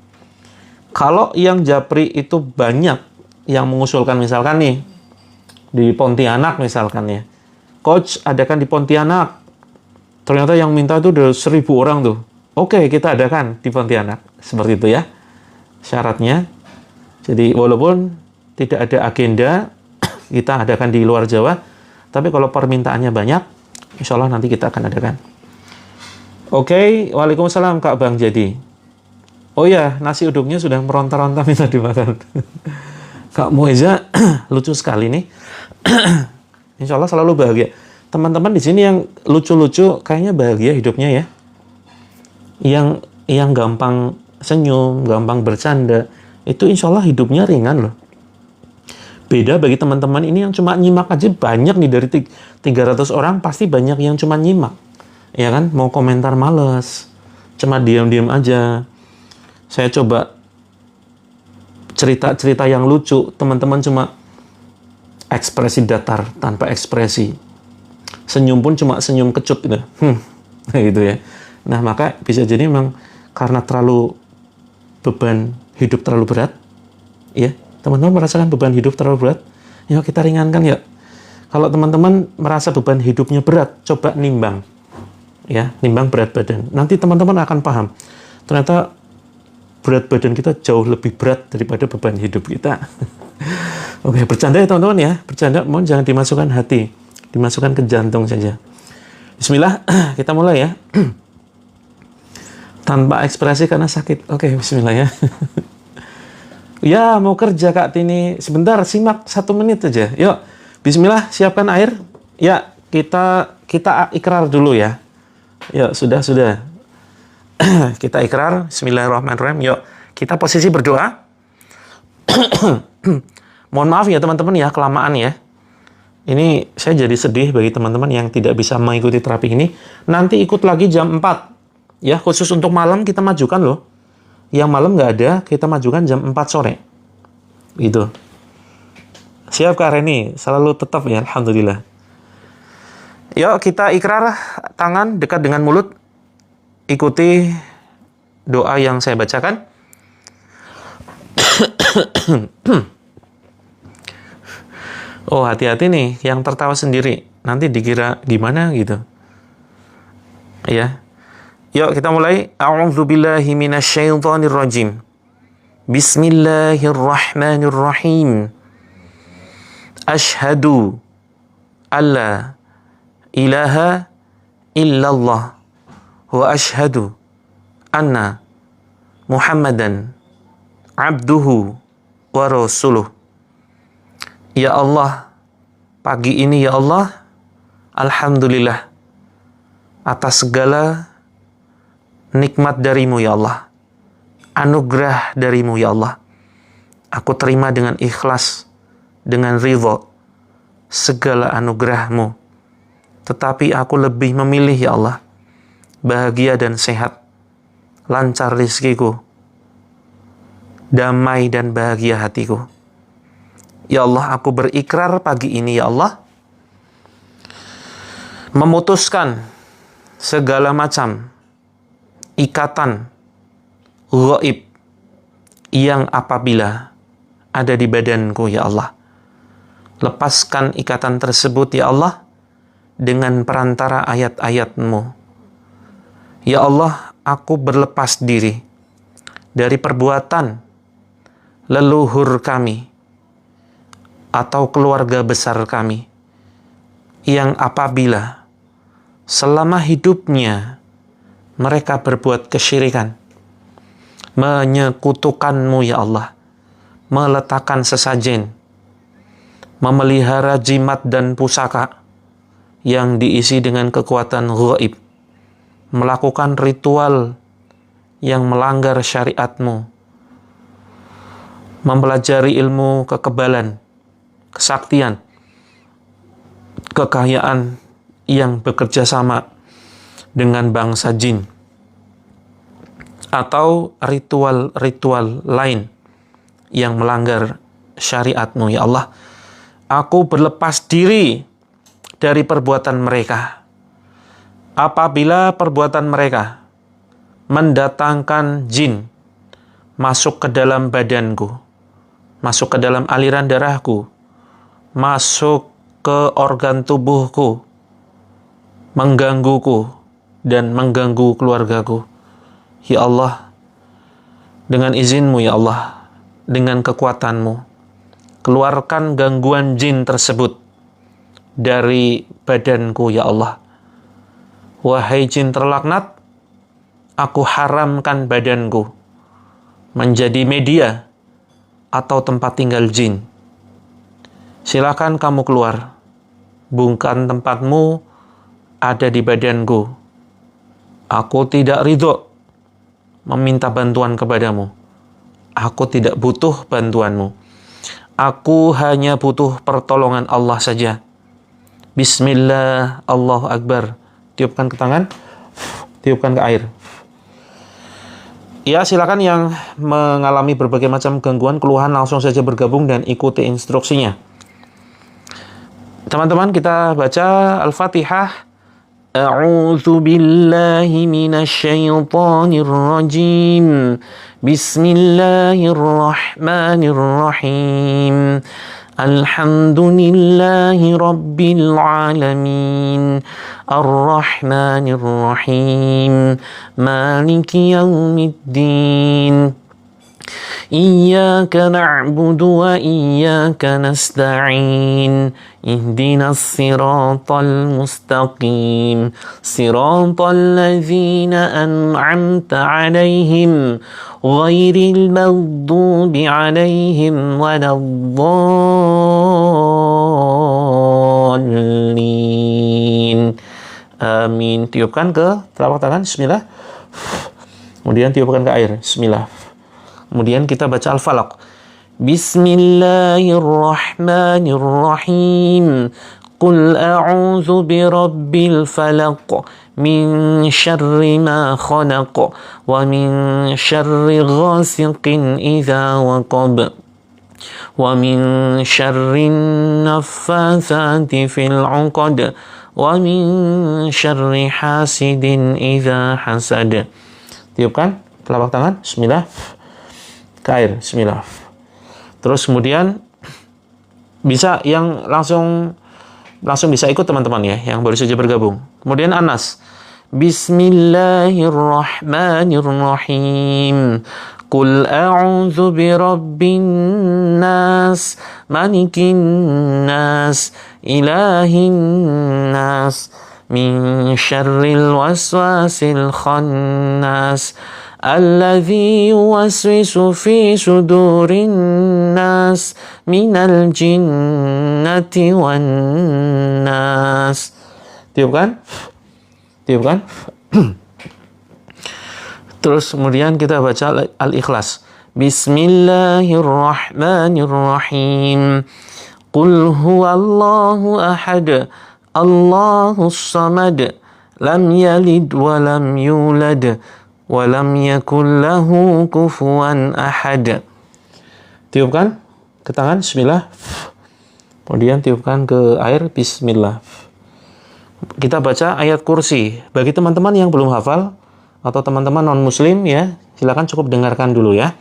Kalau yang japri itu banyak yang mengusulkan, misalkan nih, di Pontianak misalkan ya, Coach adakan di Pontianak, ternyata yang minta itu udah 1.000 orang tuh. Oke, kita adakan di Pontianak. Seperti itu ya syaratnya. Jadi walaupun tidak ada agenda, kita adakan di luar Jawa, tapi kalau permintaannya banyak, insya Allah nanti kita akan adakan. Oke, waalaikumsalam Kak Bang Jadi. Oh ya, nasi uduknya sudah meronta-ronta minta dimakan. Kak Moeza, lucu sekali nih. Insya Allah selalu bahagia. Teman-teman di sini yang lucu-lucu, kayaknya bahagia hidupnya ya. Yang gampang senyum, gampang bercanda, itu insya Allah hidupnya ringan loh. Beda bagi teman-teman ini yang cuma nyimak aja banyak nih, dari 300 orang pasti banyak yang cuma nyimak. Ya kan, mau komentar males, cuma diam-diam aja. Saya coba cerita-cerita yang lucu, teman-teman cuma ekspresi datar tanpa ekspresi. Senyum pun cuma senyum kecut gitu. Gitu ya. Nah, maka bisa jadi memang karena terlalu beban hidup terlalu berat, ya, teman-teman merasakan beban hidup terlalu berat, ya kita ringankan ya. Kalau teman-teman merasa beban hidupnya berat, coba nimbang, ya, nimbang berat badan. Nanti teman-teman akan paham, ternyata berat badan kita jauh lebih berat daripada beban hidup kita. Oke, bercanda ya teman-teman ya, bercanda, mohon jangan dimasukkan hati, dimasukkan ke jantung saja. Bismillah, kita mulai ya. Tanpa ekspresi karena sakit. Oke, bismillah ya. Ya, mau kerja Kak Tini. Sebentar, simak 1 menit aja. Yuk, bismillah, siapkan air. Ya, kita ikrar dulu ya. Yuk, sudah. Kita ikrar. Bismillahirrahmanirrahim. Yuk, kita posisi berdoa. Mohon maaf ya teman-teman ya, kelamaan ya. Ini saya jadi sedih bagi teman-teman yang tidak bisa mengikuti terapi ini. Nanti ikut lagi jam 4. Ya, khusus untuk malam kita majukan loh. Yang malam nggak ada, kita majukan jam 4 sore. Gitu. Siap Kak Reni, selalu tetap ya, alhamdulillah. Yuk kita ikrar, tangan dekat dengan mulut. Ikuti doa yang saya bacakan. Oh, hati-hati nih, yang tertawa sendiri. Nanti dikira gimana gitu. Ya. Yuk kita mulai. A'udzubillahi minasyaitonirrajim. Bismillahirrahmanirrahim. Asyhadu alla ilaha illallah wa asyhadu anna Muhammadan abduhu wa rasuluh. Ya Allah, pagi ini ya Allah, alhamdulillah atas segala nikmat darimu ya Allah, anugerah darimu ya Allah. Aku terima dengan ikhlas, dengan ridho segala anugerahmu. Tetapi aku lebih memilih ya Allah, bahagia dan sehat, lancar rizkiku, damai dan bahagia hatiku. Ya Allah, aku berikrar pagi ini ya Allah, memutuskan segala macam ikatan ghaib yang apabila ada di badanku ya Allah. Lepaskan ikatan tersebut ya Allah dengan perantara ayat-ayat-Mu. Ya Allah, aku berlepas diri dari perbuatan leluhur kami atau keluarga besar kami yang apabila selama hidupnya mereka berbuat kesyirikan, menyekutukan-Mu ya Allah, meletakkan sesajen, memelihara jimat dan pusaka yang diisi dengan kekuatan ghaib, melakukan ritual yang melanggar syariat-Mu, mempelajari ilmu kekebalan, kesaktian, kekayaan yang bekerja sama dengan bangsa jin, atau ritual-ritual lain yang melanggar syariat-Mu, ya Allah. Aku berlepas diri dari perbuatan mereka. Apabila perbuatan mereka mendatangkan jin masuk ke dalam badanku, masuk ke dalam aliran darahku, masuk ke organ tubuhku, menggangguku dan mengganggu keluargaku, ya Allah, dengan izin-Mu, ya Allah, dengan kekuatan-Mu, keluarkan gangguan jin tersebut dari badanku, ya Allah. Wahai jin terlaknat, aku haramkan badanku menjadi media atau tempat tinggal jin. Silakan kamu keluar. Bukan tempatmu ada di badanku. Aku tidak ridho meminta bantuan kepadamu. Aku tidak butuh bantuanmu. Aku hanya butuh pertolongan Allah saja. Bismillah, Allahu Akbar. Tiupkan ke tangan, tiupkan ke air. Ya, silakan yang mengalami berbagai macam gangguan, keluhan, langsung saja bergabung dan ikuti instruksinya. Teman-teman, kita baca Al-Fatihah. A'udzu billahi minasyaitonir rajim. Bismillahirrahmanirrahim. Alhamdulillahi rabbil alamin. Ar-Rahmanir-Rahim. Maliki yaumiddin. Iyyaka na'budu wa iyyaka nasta'in. Ihdinas siratal mustaqim. Siratal ladzina an'amta 'alaihim ghairil maghdubi 'alaihim waladdallin. Amin. Tiupkan ke telapak tangan. Bismillah. Kemudian tiupkan ke air. Bismillah. Kemudian kita baca Al-Falaq. Bismillahirrahmanirrahim. Qul a'udzu birabbil falaq min syarri ma khalaq wa min syarri ghasiqin idza waqab wa min syarri naffatsati fil 'uqad wa min syarri hasidin idza hasad. Tiupkan telapak tangan. Bismillah. Ke air. Bismillah. Terus kemudian bisa yang langsung bisa ikut teman-teman ya, yang baru saja bergabung. Kemudian Anas. Bismillahirrahmanirrahim. Qul a'udzu birabbin nas, malikin nas, ilahin nas, min syarril waswasil khannas, alladzi yuwaswisu fi sudurin nas minal jinnati wan nas. Tiupkan. Tiupkan. Terus kemudian kita baca Al-Ikhlas. Bismillahirrahmanirrahim. Qul huwallahu ahad, Allahus samad, lam yalid wa lam yulad wa lam yakul lahu kufuwan ahad. Tiupkan ke tangan. Bismillah. Kemudian tiupkan ke air. Bismillah. Kita baca ayat kursi. Bagi teman-teman yang belum hafal atau teman-teman non-muslim ya, silakan cukup dengarkan dulu ya.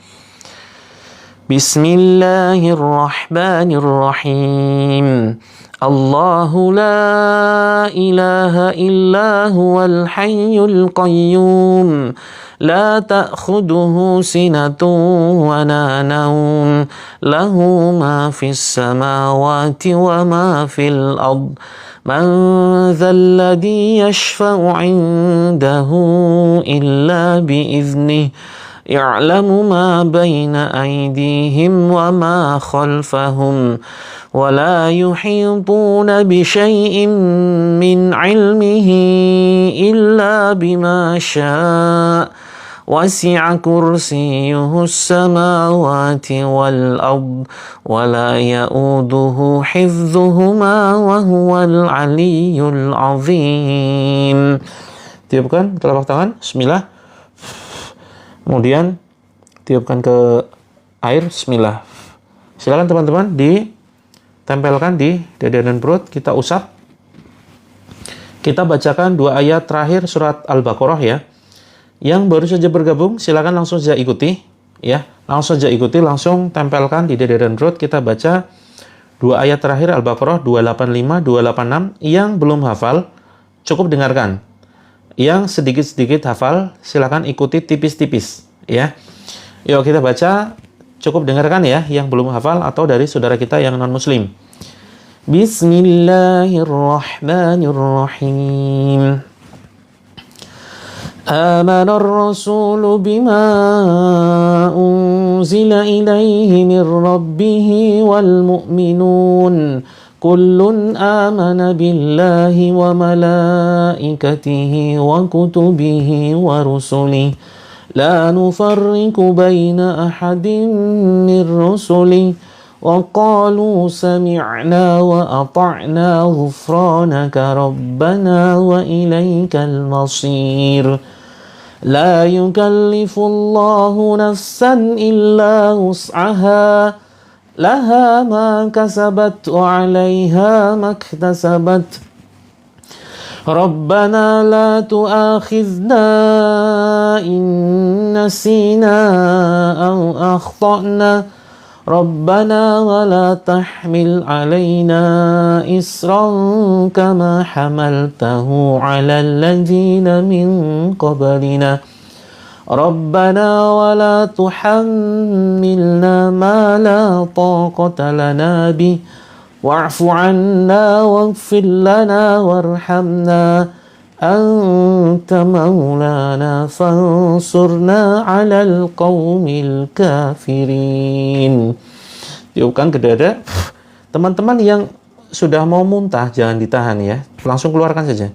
Bismillahirrahmanirrahim. Allahu la ilaha illa huwal hayyul qayyum. La ta'khuduhu sinatun wa la nawm. Lahu ma fis samawati wa ma fil ard. Man dzalladzi yashfa'u 'indahu illa bi'iznihi. Ya'lamu ma baina aydihim wa ma khalfahum. ولا يحيطون بشيء من علمه إلا بما شاء وسع كرسيه السماوات والأرض ولا يؤوده حفظهما وهو العلي العظيم. Tiupkan telapak tangan, bismillah. Kemudian tiupkan ke air, bismillah. Silakan teman-teman ditempelkan di dada dan perut, kita usap. Kita bacakan 2 ayat terakhir surat Al-Baqarah ya. Yang baru saja bergabung, silakan langsung saja ikuti ya. Langsung saja ikuti, langsung tempelkan di dada dan perut. Kita baca 2 ayat terakhir Al-Baqarah 285, 286. Yang belum hafal, cukup dengarkan. Yang sedikit-sedikit hafal, silakan ikuti tipis-tipis ya. Yuk kita baca, cukup dengarkan ya yang belum hafal atau dari saudara kita yang non-muslim. Bismillahirrahmanirrahim. Amanar rasulu bima unzila ilaihi min rabbihi wal mu'minun kullun amana billahi wa malaikatihi wa kutubihi wa rusulihi la nufarriqu baina ahadin min rusulihi وقالوا سمعنا وأطعنا غفرانك ربنا وإليك المصير لا يكلف الله نفسا إلا وسعها لها ما كسبت وعليها ما اكتسبت ربنا لا تؤاخذنا إن نسينا أو أخطأنا ربنا ولا تحمل علينا إصرا كما حملته على الذين من قبلنا ربنا ولا تحملنا ما لا طاقة لنا به واعف عنا واغفر لنا وارحمنا أنت مولانا فانصرنا على القوم الكافرين. Tiupkan ke dada. Teman-teman yang sudah mau muntah jangan ditahan ya, langsung keluarkan saja,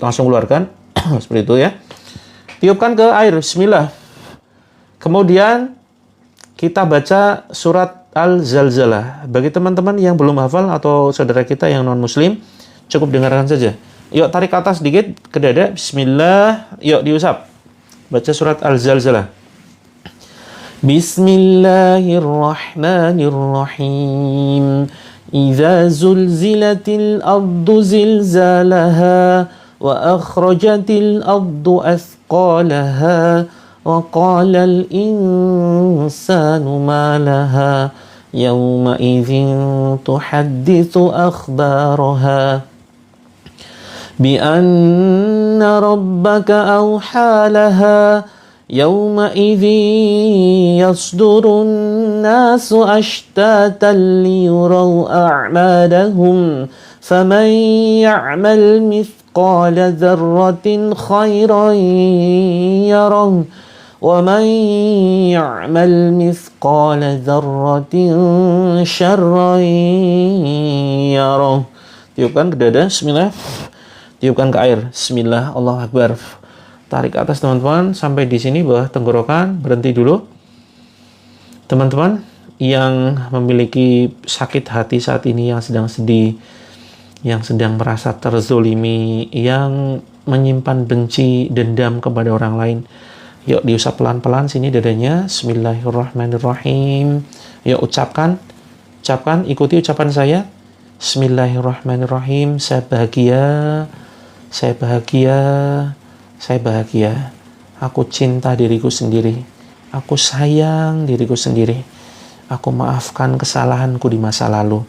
langsung keluarkan seperti itu ya. Tiupkan ke air, bismillah. Kemudian kita baca surat Al-Zalzalah. Bagi teman-teman yang belum hafal atau saudara kita yang non-muslim, cukup dengarkan saja. Yuk tarik ke atas sedikit ke dada, bismillah. Yuk diusap. Baca surat Al-Zalzalah. Bismillahirrahmanirrahim. Idza zulzilatil ardu zilzalaha wa akhrajatil ardu athqalaha wa qala al insanu ma laha yawma idzin tuhadditsu akhbaraha بأن ربك أوحى لها يومئذ يصدر الناس أشتاتا ليروا أعمالهم فمن يعمل مثقال ذرة خيرا يره ومن يعمل مثقال ذرة شرا يره. Tiupkan ke dada, bismillah. Tiupkan ke air, bismillah, Allahu Akbar. Tarik ke atas teman-teman, sampai di sini bawah tenggorokan, berhenti dulu. Teman-teman yang memiliki sakit hati saat ini, yang sedang sedih, yang sedang merasa terzolimi, yang menyimpan benci, dendam kepada orang lain, yuk diusap pelan-pelan sini dadanya, bismillahirrahmanirrahim. Yuk ucapkan, ikuti ucapan saya. Bismillahirrahmanirrahim. Saya bahagia. Aku cinta diriku sendiri. Aku sayang diriku sendiri. Aku maafkan kesalahanku di masa lalu.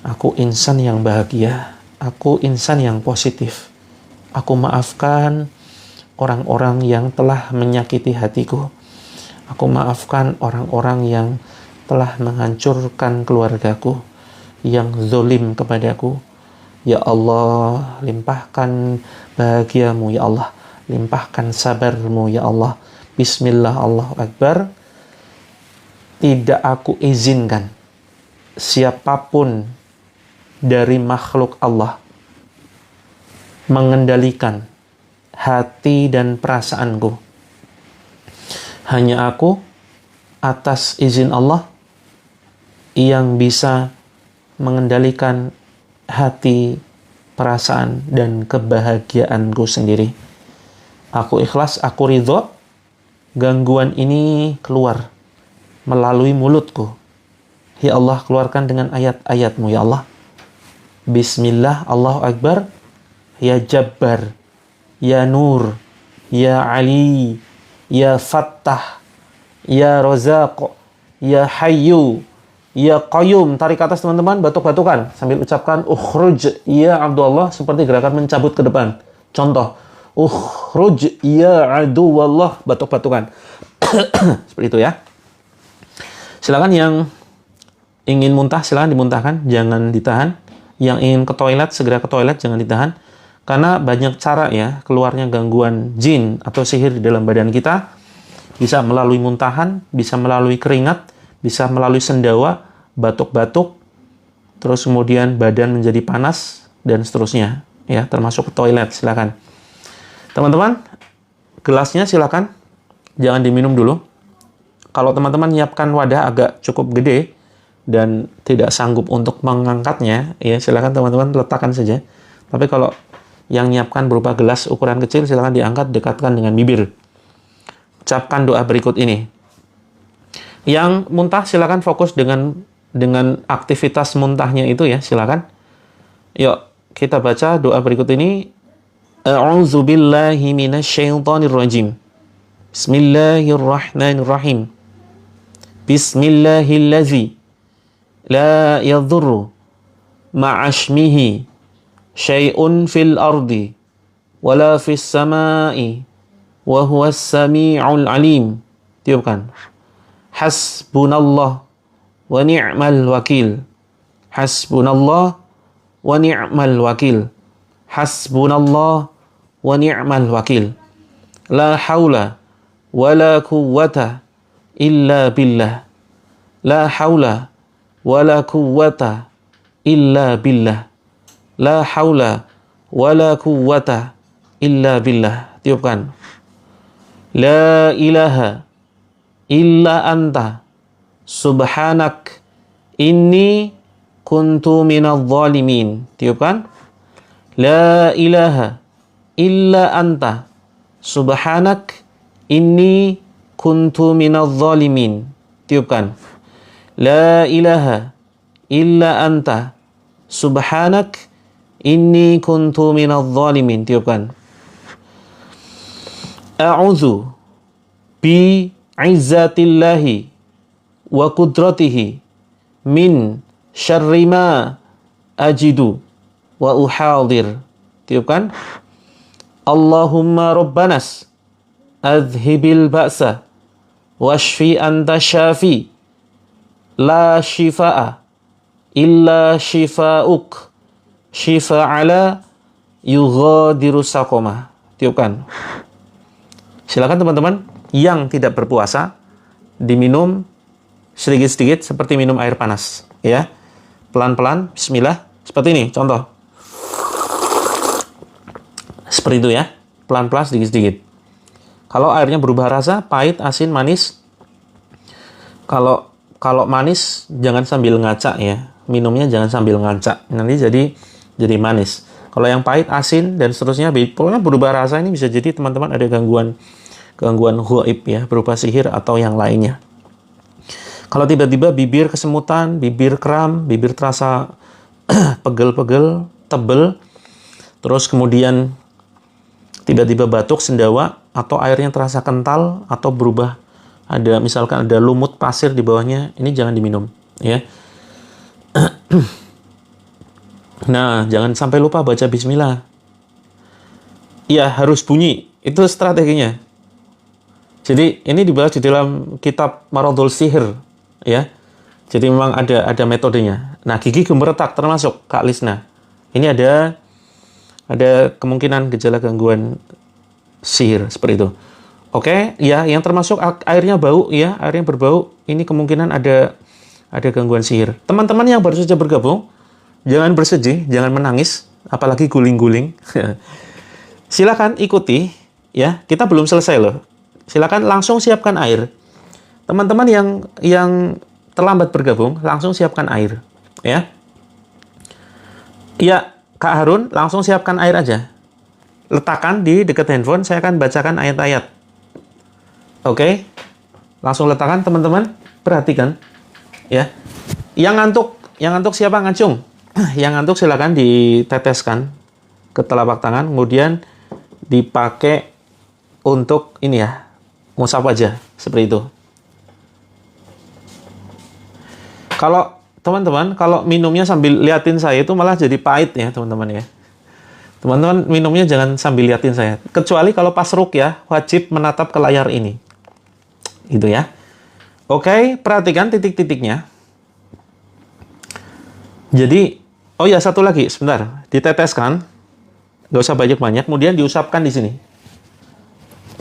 Aku insan yang bahagia. Aku insan yang positif. Aku maafkan orang-orang yang telah menyakiti hatiku. Aku maafkan orang-orang yang telah menghancurkan keluargaku, yang zalim kepadaku. Ya Allah, limpahkan bahagiamu ya Allah, limpahkan sabarmu ya Allah. Bismillah, Allahu Akbar. Tidak aku izinkan siapapun dari makhluk Allah mengendalikan hati dan perasaanku Hanya aku atas izin Allah yang bisa mengendalikan hati, perasaan, dan kebahagiaanku sendiri. Aku ikhlas, aku ridho, gangguan ini keluar melalui mulutku. Ya Allah, keluarkan dengan ayat-ayat-Mu, ya Allah. Bismillah, Allahu Akbar, ya Jabbar, ya Nur, ya Ali, ya Fattah, ya Razaq, ya Hayyu, ya Qayyum. Tarik ke atas teman-teman, batuk-batukan sambil ucapkan ukhruj ya Abdullah, seperti gerakan mencabut ke depan. Contoh, ukhruj ya aduwallah, batuk-batukan. Seperti itu ya. Silakan yang ingin muntah, silakan dimuntahkan, jangan ditahan. Yang ingin ke toilet, segera ke toilet, jangan ditahan. Karena banyak cara ya, keluarnya gangguan jin atau sihir di dalam badan kita. Bisa melalui muntahan, bisa melalui keringat, bisa melalui sendawa, batuk-batuk, terus kemudian badan menjadi panas, dan seterusnya. Ya, termasuk ke toilet, silakan. Teman-teman, gelasnya silakan, jangan diminum dulu. Kalau teman-teman nyiapkan wadah agak cukup gede, dan tidak sanggup untuk mengangkatnya, ya silakan teman-teman letakkan saja. Tapi kalau yang nyiapkan berupa gelas ukuran kecil, silakan diangkat, dekatkan dengan bibir. Ucapkan doa berikut ini. Yang muntah silakan fokus dengan aktivitas muntahnya itu ya, silakan. Yuk, kita baca doa berikut ini. A'udzubillahi minasyaitonirrajim. Bismillahirrahmanirrahim. Bismillahillazi la yadhurru ma'ashmihi syai'un fil ardi wala fis sama'i wa huwas sami'ul alim. Tiupkan. Hasbunallah wa ni'mal wakil. Hasbunallah wa ni'mal wakil. Hasbunallah wa ni'mal wakil. La haula wa la quwwata illa billah. La haula wala quwwata illa billah. La haula wala quwwata illa billah. Tiupkan. La ilaha illa anta subhanak inni kuntu minadh dhalimin. Tiupkan. La ilaha illa anta subhanak inni kuntu minadh dhalimin. Tiupkan. La ilaha illa anta subhanak inni kuntu minadh dhalimin. Tiupkan. A'udzu bi izzatillahi wa qudratihi min syarri ma ajidu wa uhadir. Tiupkan. Allahumma rabbanas adhibil ba'sa washfi anta syafi la shifa'a illa shifa'uk shifa'ala yughadiru saqamah. Tiupkan. Silakan teman-teman yang tidak berpuasa diminum sedikit-sedikit seperti minum air panas, ya. Pelan-pelan, bismillah. Seperti ini, contoh. Seperti itu ya. Pelan-pelan sedikit-sedikit. Kalau airnya berubah rasa, pahit, asin, manis. Kalau manis jangan sambil ngaca ya. Minumnya jangan sambil ngaca. Nanti jadi manis. Kalau yang pahit, asin dan seterusnya, pokoknya berubah rasa, ini bisa jadi teman-teman ada gangguan ghaib ya, berupa sihir atau yang lainnya. Kalau tiba-tiba bibir kesemutan, bibir kram, bibir terasa pegel-pegel, tebel, terus kemudian tiba-tiba batuk, sendawa, atau airnya terasa kental atau berubah, misalkan ada lumut pasir di bawahnya, ini jangan diminum ya. Nah, jangan sampai lupa baca bismillah. Iya, harus bunyi. Itu strateginya. Jadi, ini dibahas di dalam kitab Maradul Sihir, ya. Jadi memang ada metodenya. Nah, gigi gemeretak termasuk Kak Lisna. Ini ada kemungkinan gejala gangguan sihir seperti itu. Oke, ya, yang termasuk airnya bau ya, airnya berbau, ini kemungkinan ada gangguan sihir. Teman-teman yang baru saja bergabung, jangan bersedih, jangan menangis, apalagi guling-guling. Silakan ikuti, ya. Kita belum selesai loh. silakan langsung siapkan air. Teman-teman yang terlambat bergabung, langsung siapkan air, ya. Ya, Kak Harun, langsung siapkan air aja. Letakkan di dekat handphone, saya akan bacakan ayat-ayat. Oke? Langsung letakkan, teman-teman. Perhatikan, ya. Yang ngantuk siapa ngacung? Yang ngantuk silakan diteteskan ke telapak tangan, kemudian dipakai untuk ini ya, ngusap aja, seperti itu. Kalau teman-teman, kalau minumnya sambil liatin saya itu malah jadi pahit ya, teman-teman ya. Teman-teman minumnya jangan sambil liatin saya. Kecuali kalau pas ruqyah, wajib menatap ke layar ini. Gitu ya. Oke, perhatikan titik-titiknya. Jadi, oh ya satu lagi, sebentar. Diteteskan. Nggak usah banyak-banyak. Kemudian diusapkan di sini.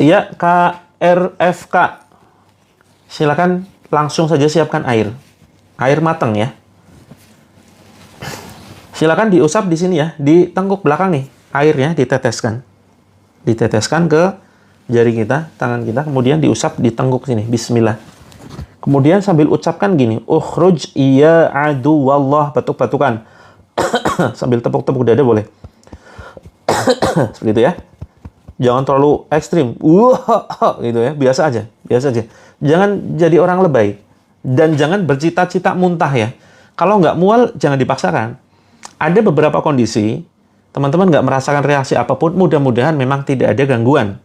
Iya, KRFK. Silakan langsung saja siapkan air. Air matang ya. Silakan diusap di sini ya, di tengkuk belakang nih, airnya diteteskan. Diteteskan ke jari kita, tangan kita, kemudian diusap di tengkuk sini. Bismillah. Kemudian sambil ucapkan gini, ukhruj iya adu wallah, batuk-batukan. Sambil tepuk-tepuk dada boleh. Seperti itu ya. Jangan terlalu ekstrim. Gitu ya, biasa aja, biasa aja. Jangan jadi orang lebay. Dan jangan bercita-cita muntah ya. Kalau nggak mual, jangan dipaksakan. Ada beberapa kondisi, teman-teman nggak merasakan reaksi apapun, mudah-mudahan memang tidak ada gangguan.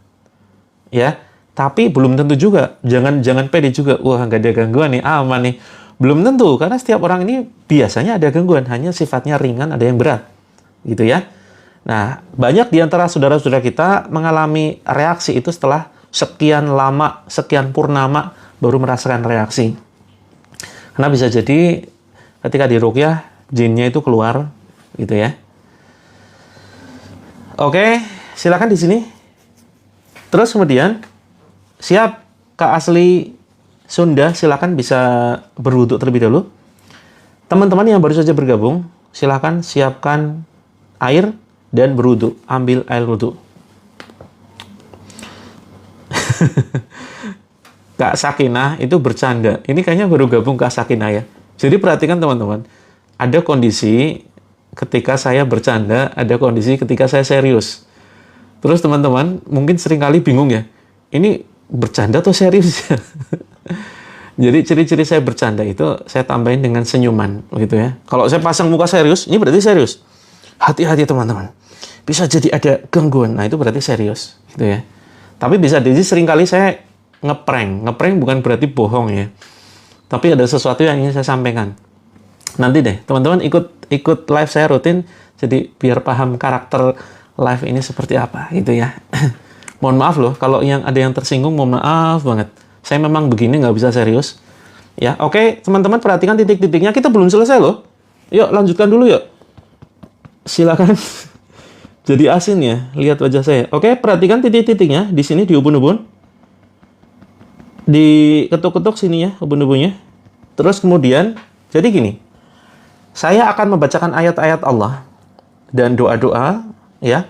Ya, tapi belum tentu juga. Jangan pede juga. Wah, nggak ada gangguan nih, aman nih. Belum tentu, karena setiap orang ini biasanya ada gangguan, hanya sifatnya ringan, ada yang berat. Gitu ya. Nah, banyak di antara saudara-saudara kita mengalami reaksi itu setelah sekian lama, sekian purnama, baru merasakan reaksi. Karena bisa jadi ketika di ruqyah, jinnya itu keluar, gitu ya. Oke, silakan di sini. Terus kemudian, siap Kak Asli Sunda, silakan bisa berwudhu terlebih dahulu. Teman-teman yang baru saja bergabung, silakan siapkan air dan berwudhu. Ambil air wudhu. Kak Sakinah itu bercanda. Ini kayaknya baru gabung Kak Sakinah ya. Jadi perhatikan teman-teman. Ada kondisi ketika saya bercanda, ada kondisi ketika saya serius. Terus teman-teman mungkin seringkali bingung ya. Ini bercanda atau serius ya? Jadi ciri-ciri saya bercanda itu saya tambahin dengan senyuman gitu ya. Kalau saya pasang muka serius, ini berarti serius. Hati-hati teman-teman. Bisa jadi ada gangguan. Nah, itu berarti serius gitu ya. Tapi bisa jadi seringkali saya ngeprank. Ngeprank bukan berarti bohong ya. Tapi ada sesuatu yang ingin saya sampaikan. Nanti deh, teman-teman ikut live saya rutin, jadi biar paham karakter live ini seperti apa, gitu ya. Mohon maaf loh, kalau ada yang tersinggung, mohon maaf banget. Saya memang begini, nggak bisa serius. Ya, oke, teman-teman perhatikan titik-titiknya. Kita belum selesai loh. Yuk, lanjutkan dulu yuk. Silakan. Jadi asin ya, lihat wajah saya. Oke, perhatikan titik-titiknya. Di sini di ubun-ubun. Diketuk-ketuk sini ya, ubun-ubunnya. Terus kemudian, jadi gini. Saya akan membacakan ayat-ayat Allah dan doa-doa ya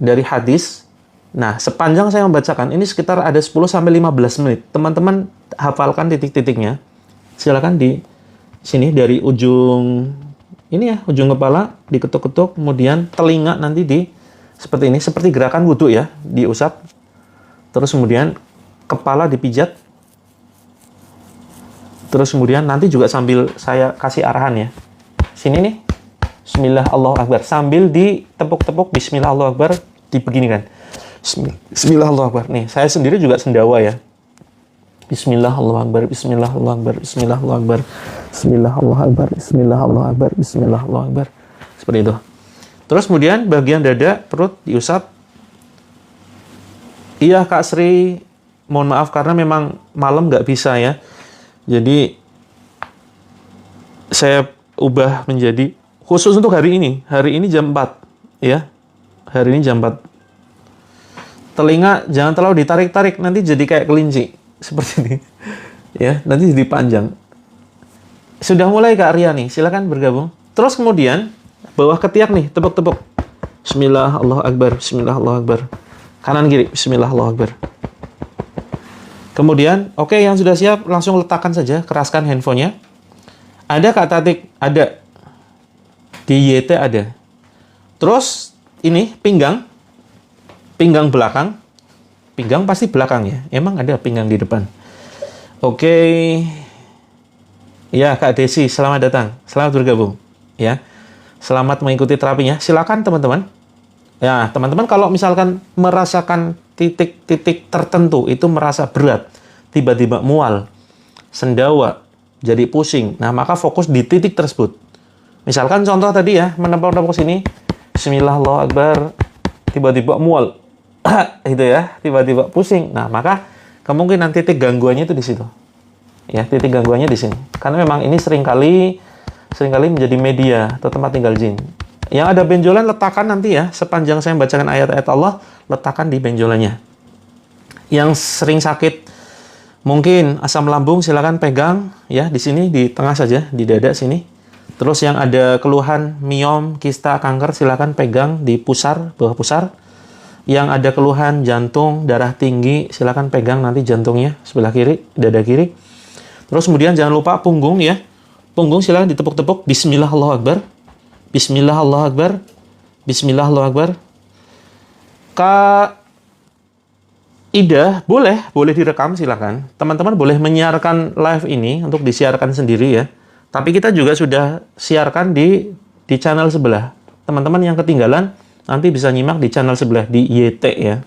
dari hadis. Nah, sepanjang saya membacakan ini sekitar ada 10-15 menit. Teman-teman hafalkan titik-titiknya. Silakan di sini dari ujung ini ya, ujung kepala diketuk-ketuk, kemudian telinga nanti seperti ini, seperti gerakan wudhu ya, diusap. Terus kemudian kepala dipijat. Terus kemudian nanti juga sambil saya kasih arahan ya. Sini nih. Bismillah Allahu Akbar. Sambil ditepuk-tepuk Bismillah Allahu Akbar dibeginikan. Bismillah Allahu Akbar. Nih, saya sendiri juga sendawa ya. Bismillah Allahu Akbar. Bismillah Allahu Akbar. Bismillah Allahu Akbar. Bismillah Allahu Akbar. Bismillah Allahu Akbar. Bismillah Allahu Akbar. Seperti itu. Terus kemudian bagian dada, perut diusap. Iya Kak Sri, mohon maaf karena memang malam nggak bisa ya. Jadi saya ubah menjadi khusus untuk hari ini. Hari ini jam 4 ya. Hari ini jam 4. Telinga jangan terlalu ditarik-tarik, nanti jadi kayak kelinci seperti ini. Ya, nanti jadi panjang. Sudah mulai Kak Arya nih, silakan bergabung. Terus kemudian bawah ketiak nih, tepuk-tepuk. Bismillah Allahu Akbar, Bismillah Allahu Akbar. Kanan kiri, Bismillah Allahu Akbar. Kemudian, oke, yang sudah siap, langsung letakkan saja, keraskan handphonenya. Ada kata tik? Ada. Di YT ada. Terus, ini, pinggang belakang. Pinggang pasti belakang ya. Emang ada pinggang di depan. Oke. Ya, Kak Desi, selamat datang. Selamat bergabung. Ya. Selamat mengikuti terapinya. Silakan teman-teman. Ya, teman-teman kalau misalkan merasakan titik-titik tertentu itu merasa berat, tiba-tiba mual, sendawa, jadi pusing. Nah, maka fokus di titik tersebut. Misalkan contoh tadi ya, menempel-nempel sini, Bismillah, Allahu Akbar, tiba-tiba mual. Itu ya, tiba-tiba pusing. Nah, maka kemungkinan titik gangguannya itu di situ. Ya, titik gangguannya di sini. Karena memang ini seringkali menjadi media atau tempat tinggal jin. Yang ada benjolan letakkan nanti ya, sepanjang saya membacakan ayat-ayat Allah, letakkan di benjolannya. Yang sering sakit, mungkin asam lambung, silakan pegang ya di sini, di tengah saja, di dada sini. Terus yang ada keluhan miom, kista, kanker, silakan pegang di pusar, bawah pusar. Yang ada keluhan jantung, darah tinggi, silakan pegang nanti jantungnya sebelah kiri, dada kiri. Terus kemudian jangan lupa punggung ya. Punggung silakan ditepuk-tepuk. Bismillah, Allahu Akbar. Bismillah, Allahu Akbar. Bismillah, Allahu Akbar. Kak Ida, boleh direkam silakan. Teman-teman boleh menyiarkan live ini untuk disiarkan sendiri ya. Tapi kita juga sudah siarkan di channel sebelah. Teman-teman yang ketinggalan nanti bisa nyimak di channel sebelah di YT ya.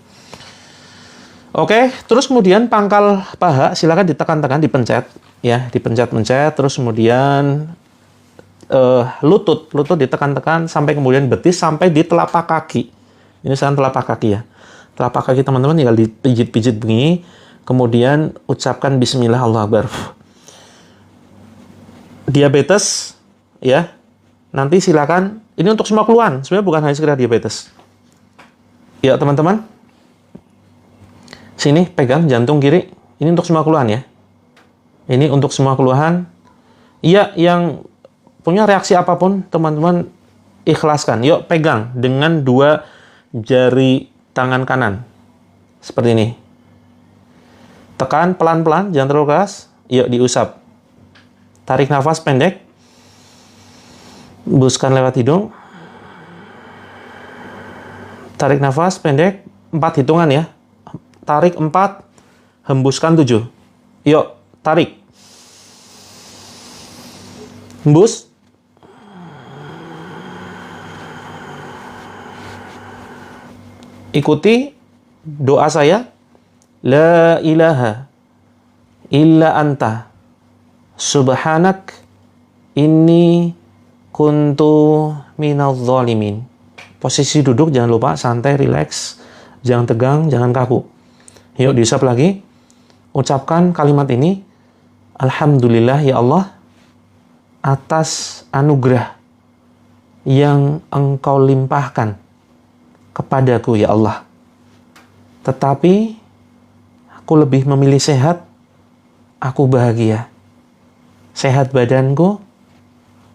Oke, terus kemudian pangkal paha silakan ditekan-tekan, dipencet ya, dipencet-pencet. Terus kemudian lutut ditekan-tekan sampai kemudian betis sampai di telapak kaki. Ini sekarang telapak kaki ya. Telapak kaki teman-teman tinggal dipijit-pijit begini. Kemudian ucapkan Bismillah, Allahu Akbar. Diabetes ya. Nanti silakan, ini untuk semua keluhan. Sebenarnya bukan hanya sekedar diabetes. Ya teman-teman. Sini pegang jantung kiri. Ini untuk semua keluhan ya. Ini untuk semua keluhan. Iya, yang punya reaksi apapun, teman-teman ikhlaskan. Yuk, pegang dengan 2 jari tangan kanan. Seperti ini. Tekan pelan-pelan, jangan terlalu keras. Yuk, diusap. Tarik nafas pendek. Hembuskan lewat hidung. Tarik nafas pendek. 4 hitungan ya. Tarik 4, hembuskan 7. Yuk, tarik. Hembus. Ikuti doa saya. La ilaha illa anta subhanak inni kuntu minadh dhalimin. Posisi duduk jangan lupa santai, rileks, jangan tegang, jangan kaku. Yuk diusap lagi. Ucapkan kalimat ini. Alhamdulillah ya Allah atas anugerah yang Engkau limpahkan kepadaku ya Allah. Tetapi aku lebih memilih sehat, aku bahagia. Sehat badanku,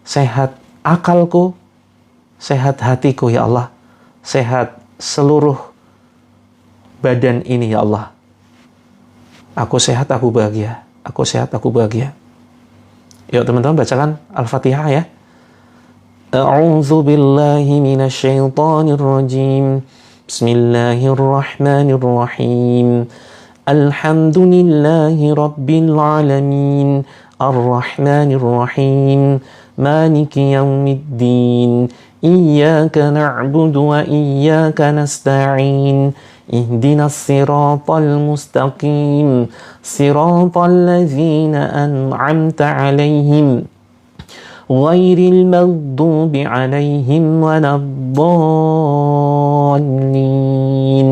sehat akalku, sehat hatiku ya Allah. Sehat seluruh badan ini ya Allah. Aku sehat, aku bahagia. Aku sehat, aku bahagia. Yuk teman-teman bacakan Al-Fatihah ya. A'udzu billahi minasyaitonir rajim. Bismillahirrahmanirrahim. Alhamdulillahi rabbil alamin. Ar-Rahmanir Rahim. Maliki yaumiddin. Iyyaka na'budu wa iyyaka nasta'in. Ihdinas siratal mustaqim. Siratal ladzina an'amta 'alaihim. Ghairil maghdubi 'alaihim waladdallin.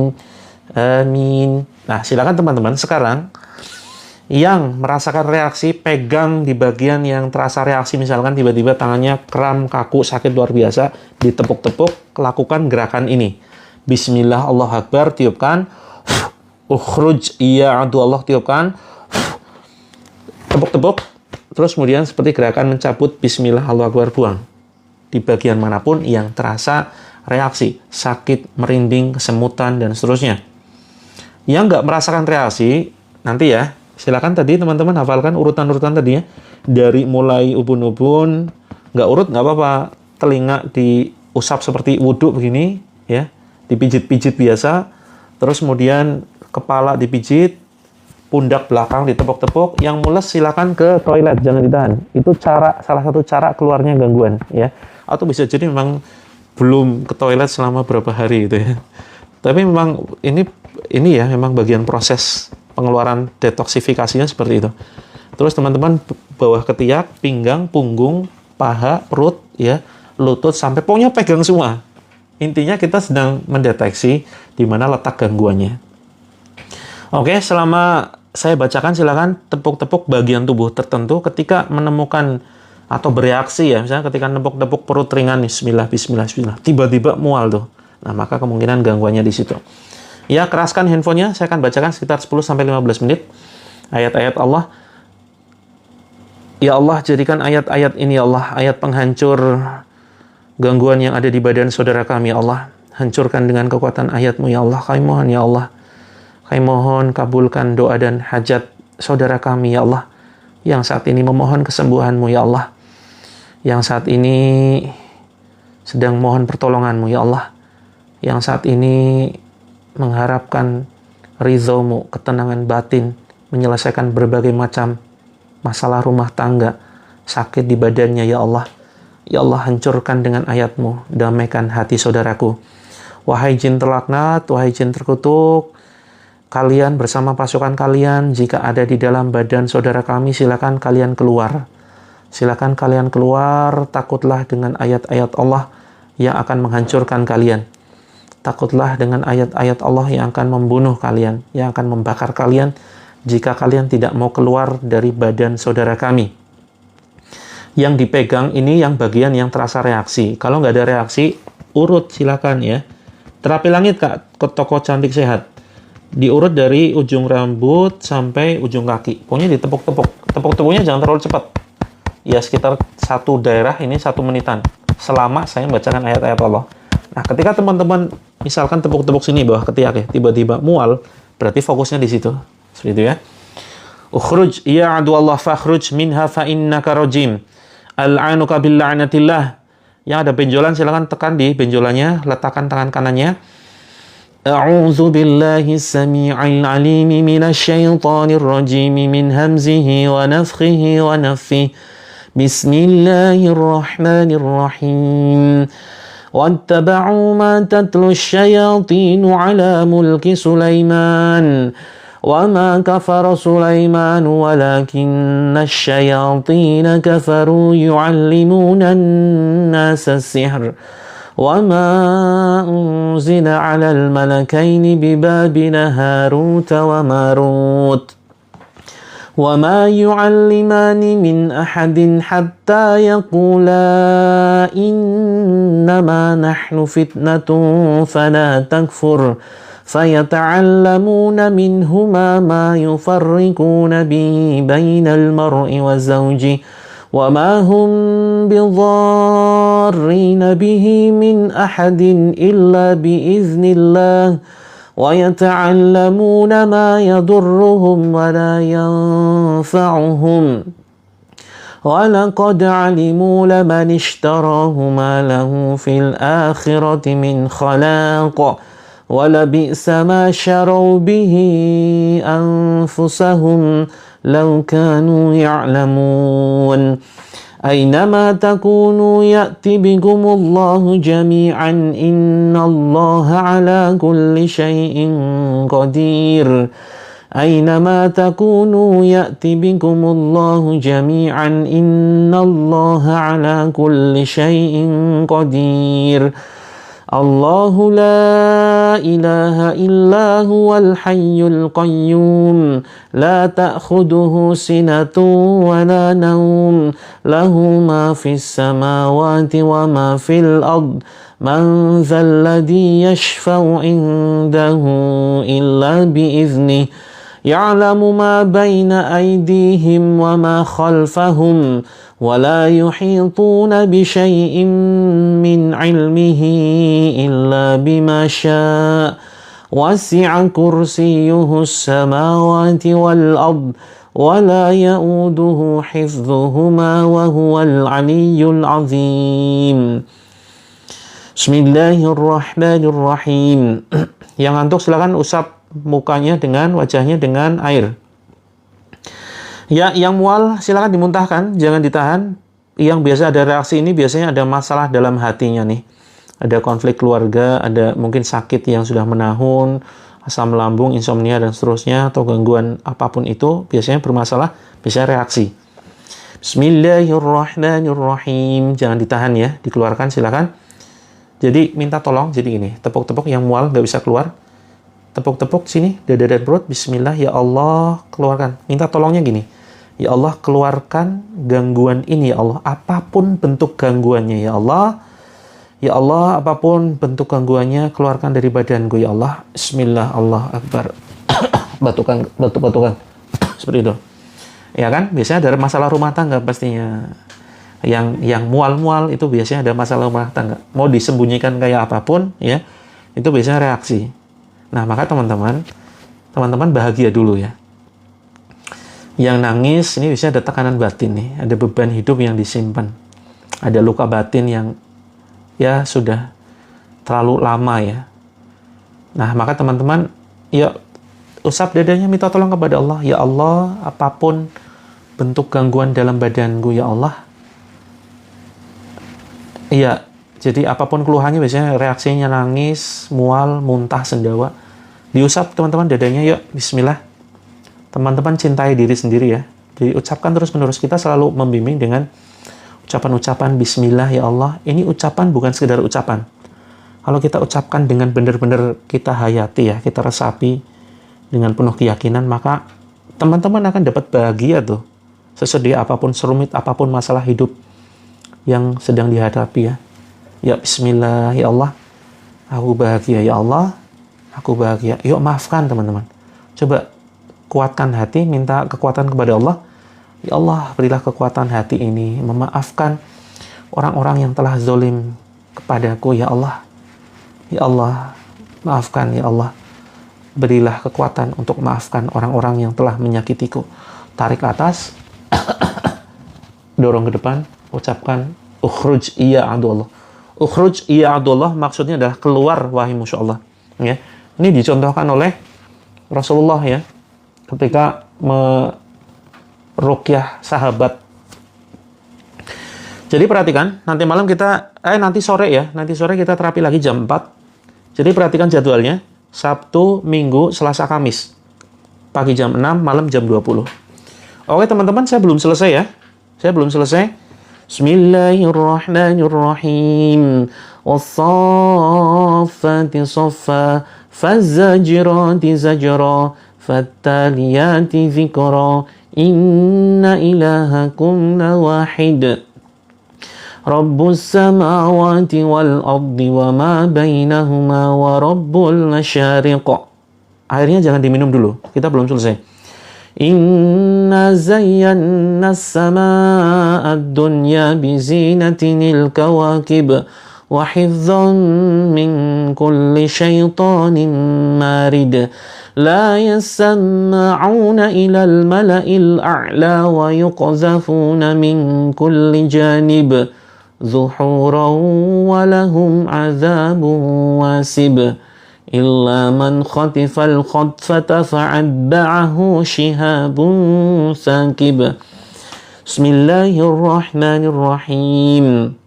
Amin. Nah, silakan teman-teman sekarang yang merasakan reaksi, pegang di bagian yang terasa reaksi, misalkan tiba-tiba tangannya kram, kaku, sakit luar biasa, ditepuk-tepuk, lakukan gerakan ini. Bismillah, Allahu Akbar, tiupkan. Ukhruj, iya, adu Allah, tiupkan. Tepuk-tepuk. Terus kemudian seperti gerakan mencabut Bismillah, Allahu Akbar, buang. Di bagian manapun yang terasa reaksi, sakit, merinding, kesemutan, dan seterusnya. Yang nggak merasakan reaksi, Nanti ya, silakan tadi teman-teman hafalkan urutan-urutan tadi ya. Dari mulai ubun-ubun, nggak urut nggak apa-apa. Telinga diusap seperti wudhu begini, ya, dipijit-pijit biasa. Terus kemudian kepala dipijit, pundak belakang ditepuk-tepuk. Yang mules silakan ke toilet, jangan ditahan. Itu salah satu cara keluarnya gangguan, ya. Atau bisa jadi memang belum ke toilet selama berapa hari gitu ya. Tapi memang ini ya memang bagian proses pengeluaran detoksifikasinya seperti itu. Terus teman-teman bawah ketiak, pinggang, punggung, paha, perut, ya, lutut sampai pokoknya pegang semua. Intinya kita sedang mendeteksi di mana letak gangguannya. Oke, selama saya bacakan silakan tepuk-tepuk bagian tubuh tertentu ketika menemukan atau bereaksi ya, misalnya ketika tepuk-tepuk perut ringan, bismillah, bismillah, bismillah, tiba-tiba mual tuh. Nah, maka kemungkinan gangguannya di situ. Ya, keraskan handphonenya, saya akan bacakan sekitar 10-15 menit ayat-ayat Allah. Ya Allah, jadikan ayat-ayat ini ya Allah, ayat penghancur gangguan yang ada di badan saudara kami ya Allah. Hancurkan dengan kekuatan ayat-Mu ya Allah. Kami mohon ya Allah, kami mohon kabulkan doa dan hajat saudara kami ya Allah, yang saat ini memohon kesembuhan-Mu ya Allah, yang saat ini sedang mohon pertolongan-Mu ya Allah, yang saat ini mengharapkan ridho-Mu, ketenangan batin, menyelesaikan berbagai macam masalah rumah tangga, sakit di badannya ya Allah. Ya Allah, hancurkan dengan ayat-Mu, damaikan hati saudaraku. Wahai jin terlaknat, wahai jin terkutuk, kalian bersama pasukan kalian, jika ada di dalam badan saudara kami, silakan kalian keluar. Silakan kalian keluar, takutlah dengan ayat-ayat Allah yang akan menghancurkan kalian. Takutlah dengan ayat-ayat Allah yang akan membunuh kalian, yang akan membakar kalian, jika kalian tidak mau keluar dari badan saudara kami. Yang dipegang ini yang bagian yang terasa reaksi. Kalau nggak ada reaksi, urut silakan ya. Terapi langit Kak, ke toko cantik sehat. Diurut dari ujung rambut sampai ujung kaki. Pokoknya ditepuk-tepuk. Tepuk-tepuknya jangan terlalu cepat. Ya sekitar satu daerah ini 1 menitan. Selama saya membacakan ayat-ayat Allah. Nah, ketika teman-teman misalkan tepuk-tepuk sini bawah ketiak ya, tiba-tiba mual, berarti fokusnya di situ. Seperti itu ya. Ukhruj ya adu Allah fakhruj minha fa innaka rajim. Al'anuka bil la'natillah. Yang ada benjolan silakan tekan di benjolannya, letakkan tangan kanannya. A'udzu billahi as-sami'il 'alim minasy syaithanir rajim min hamzihi wa nafthihi wa nafthihi. Bismillahirrahmanirrahim. واتبعوا ما تتلو الشياطين على ملك سليمان وما كفر سليمان ولكن الشياطين كفروا يعلمون الناس السحر وما أنزل على الملكين ببابل هاروت وماروت وما يعلمان من أحد حتى يقولا إنما نحن فتنة فلا تكفر فيتعلمون منهما ما يفرقون به بين المرء وزوجه وما هم بضارين به من أحد إلا بإذن الله ويتعلمون ما يضرهم ولا ينفعهم ولقد علموا لمن اشتراه ما له في الآخرة من خلاق ولبئس ما شروا به أنفسهم لو كانوا يعلمون أينما تكونوا يأتي بكم الله جميعا إن الله على كل شيء قدير أينما تكونوا يأتي بكم الله جميعا إن الله على كل شيء قدير الله لا إله إلا هو الحي القيوم لا تأخذه سنة ولا نوم له ما في السماوات وما في الأرض من ذا الذي يشفع عنده إلا بإذنه يعلم ما بين أيديهم وما خلفهم ولا يحيطون بشيء من علمه إلا بما شاء wasi'a kursiyyuhu as-samawati wal ard wa la ya'uduhu hifdhuhuma wa huwal 'aliyyul 'azim. Bismillahirrahmanirrahim. Yang ngantuk silakan usap mukanya dengan wajahnya dengan air. Ya, yang mual silakan dimuntahkan, jangan ditahan. Yang biasa ada reaksi ini biasanya ada masalah dalam hatinya nih. Ada konflik keluarga, ada mungkin sakit yang sudah menahun, asam lambung, insomnia dan seterusnya, atau gangguan apapun itu biasanya bermasalah, bisa reaksi. Bismillahirrahmanirrahim. Jangan ditahan ya, dikeluarkan silakan. Jadi minta tolong, jadi ini, tepuk-tepuk yang mual nggak bisa keluar. Tepuk-tepuk sini, dada dan perut, bismillah, ya Allah, keluarkan. Minta tolongnya gini, ya Allah, keluarkan gangguan ini, ya Allah. Apapun bentuk gangguannya, ya Allah. Ya Allah, apapun bentuk gangguannya, keluarkan dari badanku, ya Allah. Bismillah, Allah Akbar. Batuk-batukan. Seperti itu. Ya kan, biasanya ada masalah rumah tangga pastinya. Yang mual-mual itu biasanya ada masalah rumah tangga. Mau disembunyikan kayak apapun, ya, itu biasanya reaksi. Nah, maka teman-teman bahagia dulu ya. Yang nangis, ini biasanya ada tekanan batin nih. Ada beban hidup yang disimpan. Ada luka batin yang ya sudah terlalu lama ya. Nah, maka teman-teman, ya usap dadanya, minta tolong kepada Allah. Ya Allah, apapun bentuk gangguan dalam badanku, ya Allah. Iya, jadi apapun keluhannya biasanya reaksinya nangis, mual, muntah, sendawa. Diusap teman-teman dadanya, yuk, bismillah. Teman-teman cintai diri sendiri ya. Jadi ucapkan terus-menerus, kita selalu membimbing dengan ucapan-ucapan bismillah ya Allah. Ini ucapan bukan sekedar ucapan. Kalau kita ucapkan dengan benar-benar kita hayati ya, kita resapi dengan penuh keyakinan, maka teman-teman akan dapat bahagia tuh. Sesedih apapun, serumit apapun masalah hidup yang sedang dihadapi ya. Ya bismillah ya Allah. Aku bahagia ya Allah. Aku bahagia. Yuk maafkan teman-teman. Coba kuatkan hati, minta kekuatan kepada Allah. Ya Allah, berilah kekuatan hati ini, memaafkan orang-orang yang telah zalim kepadaku, ya Allah. Ya Allah, maafkan, ya Allah. Berilah kekuatan untuk maafkan orang-orang yang telah menyakitiku. Tarik ke atas, dorong ke depan, ucapkan, ukhruj iya adullah. Ukhruj iya adullah maksudnya adalah keluar, wahai musuh Allah. Ya. Ini dicontohkan oleh Rasulullah ya, ketika meruqyah sahabat. Jadi perhatikan, nanti malam kita, nanti sore kita terapi lagi jam 4. Jadi perhatikan jadwalnya, Sabtu, Minggu, Selasa, Kamis. Pagi jam 6, malam jam 20. Oke teman-teman, saya belum selesai. Bismillahirrahmanirrahim. Was-saffati saffa, faz-zajirati zajra, fattaliyati zikra, inna ilahakum lawahid. Rabbus samawati wal ardi wa ma bainahuma wa rabbul masyariq. Akhirnya jangan diminum dulu, kita belum selesai. Inna zayyana as-samaa ad-dunya bi zinatinil kawakib wa hifdhan min kulli syaitanin marid. La yasma'una ila al-mala'il a'la wa yuqzafuna min kulli janib zuhuran wa lahum 'adzabun wasib. Illa man khatifal khatfata fa'atba'ahu shihabun sakib. Bismillahirrahmanirrahim.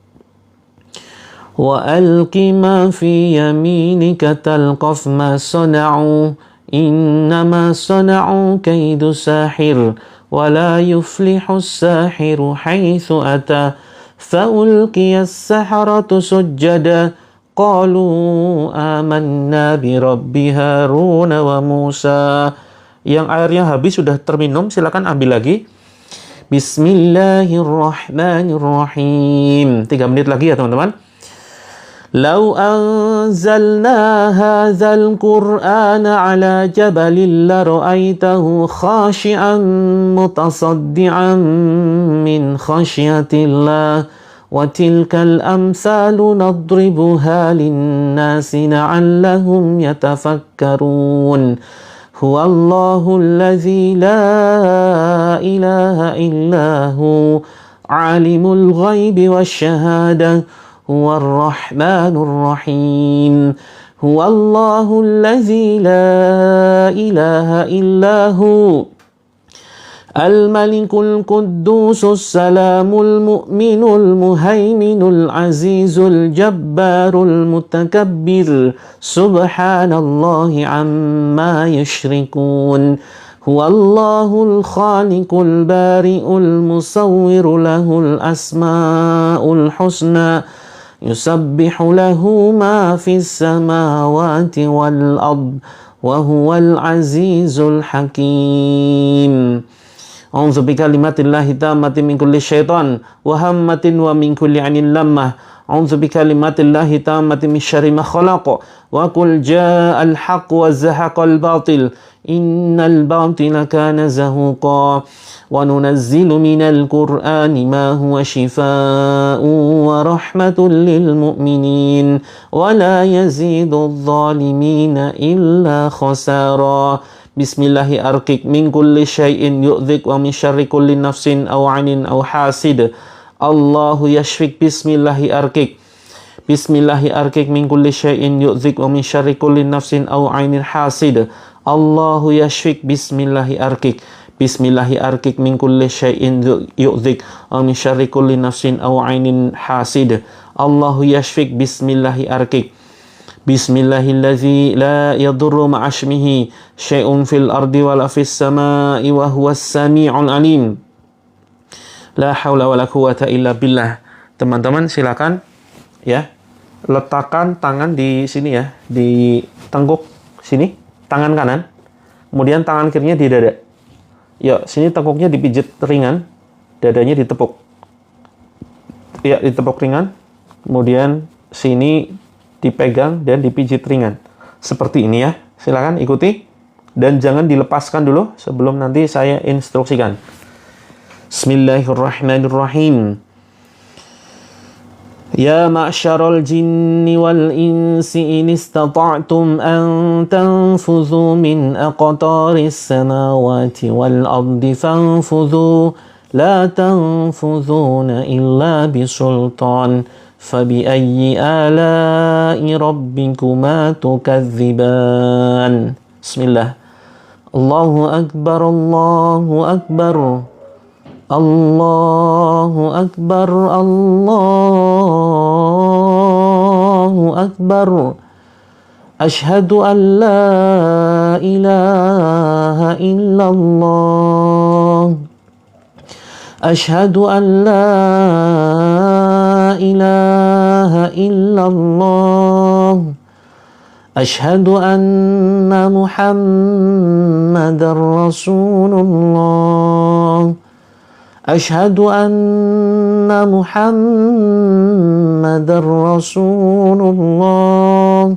Wa alqi ma fi yaminika talqaf ma sana'u, innama sana'u kaidu sahir, wa la yuflihu as-sahiru haitsu ata. Fa'ulqiya as-saharatu sujjada, qalu amanna bi rabbi Harun wa Musa. Yang airnya habis, sudah terminum, silakan ambil lagi. Bismillahirrahmanirrahim. 3 menit lagi ya teman-teman. Lau anzalna hadzal qur'ana ala jabalin la ra'aitahu khashi'an mutasaddian min khasyatillah. وتلك الأمثال نضربها للناس لعلهم يتفكرون هو الله الذي لا إله إلا هو عالم الغيب والشهادة هو الرحمن الرحيم هو الله الذي لا إله إلا هو الملك القدوس السلام المؤمن المهيمن العزيز الجبار المتكبر سبحان الله عما يشركون هو الله الخالق البارئ المصور له الأسماء الحسنى يسبح له ما في السماوات والأرض وهو العزيز الحكيم أعوذ بكلمات الله التامة من كل شيطان وهمة ومن كل عين لمة أعوذ بكلمات الله التامة من شر ما خلق وقل جاء الحق وزهق الباطل إن الباطل كان زهوقا وننزل من القرآن ما هو شفاء ورحمة للمؤمنين ولا يزيد الظالمين إلا خسارا بسم الله أرقك من كل شيء يؤذك ومن شر كل نفس أو عين أو حاسد الله يشفيك بسم الله أرقك بسم الله أرقك من كل شيء يؤذك ومن شر كل نفس أو عين حاسد الله يشفيك بسم الله أرقك بسم الله أرقك من كل شيء يؤذك ومن شر كل نفس أو عين حاسد الله يشفيك بسم الله أرقك بسم الله الذي لا يضر مع اسمه شيء في الأرض ولا في السماء وهو السميع العليم لا حول ولا قوة إلا بالله. Teman-teman silakan ya, letakkan tangan di sini ya, di tengkuk sini, tangan kanan, kemudian tangan kirinya di dada. Ya, sini tengkuknya dipijit ringan, dadanya ditepuk. Ya, ditepuk ringan, kemudian sini dipegang dan dipijit ringan. Seperti ini ya. Silakan ikuti dan jangan dilepaskan dulu sebelum nanti saya instruksikan. Bismillahirrahmanirrahim. Ya ma'syaral jinni wal insi in istata'tum an tanfudhu min aqtaris samawati wal ardi fanfudhu la tanfudhuna illa bisultan فبأي آلاء ربكما تكذبان بسم الله الله أكبر الله أكبر الله أكبر الله أكبر أشهد أن لا إله إلا الله أشهد أن لا إله إلا الله أشهد أن محمدا رسول الله أشهد أن محمدا رسول الله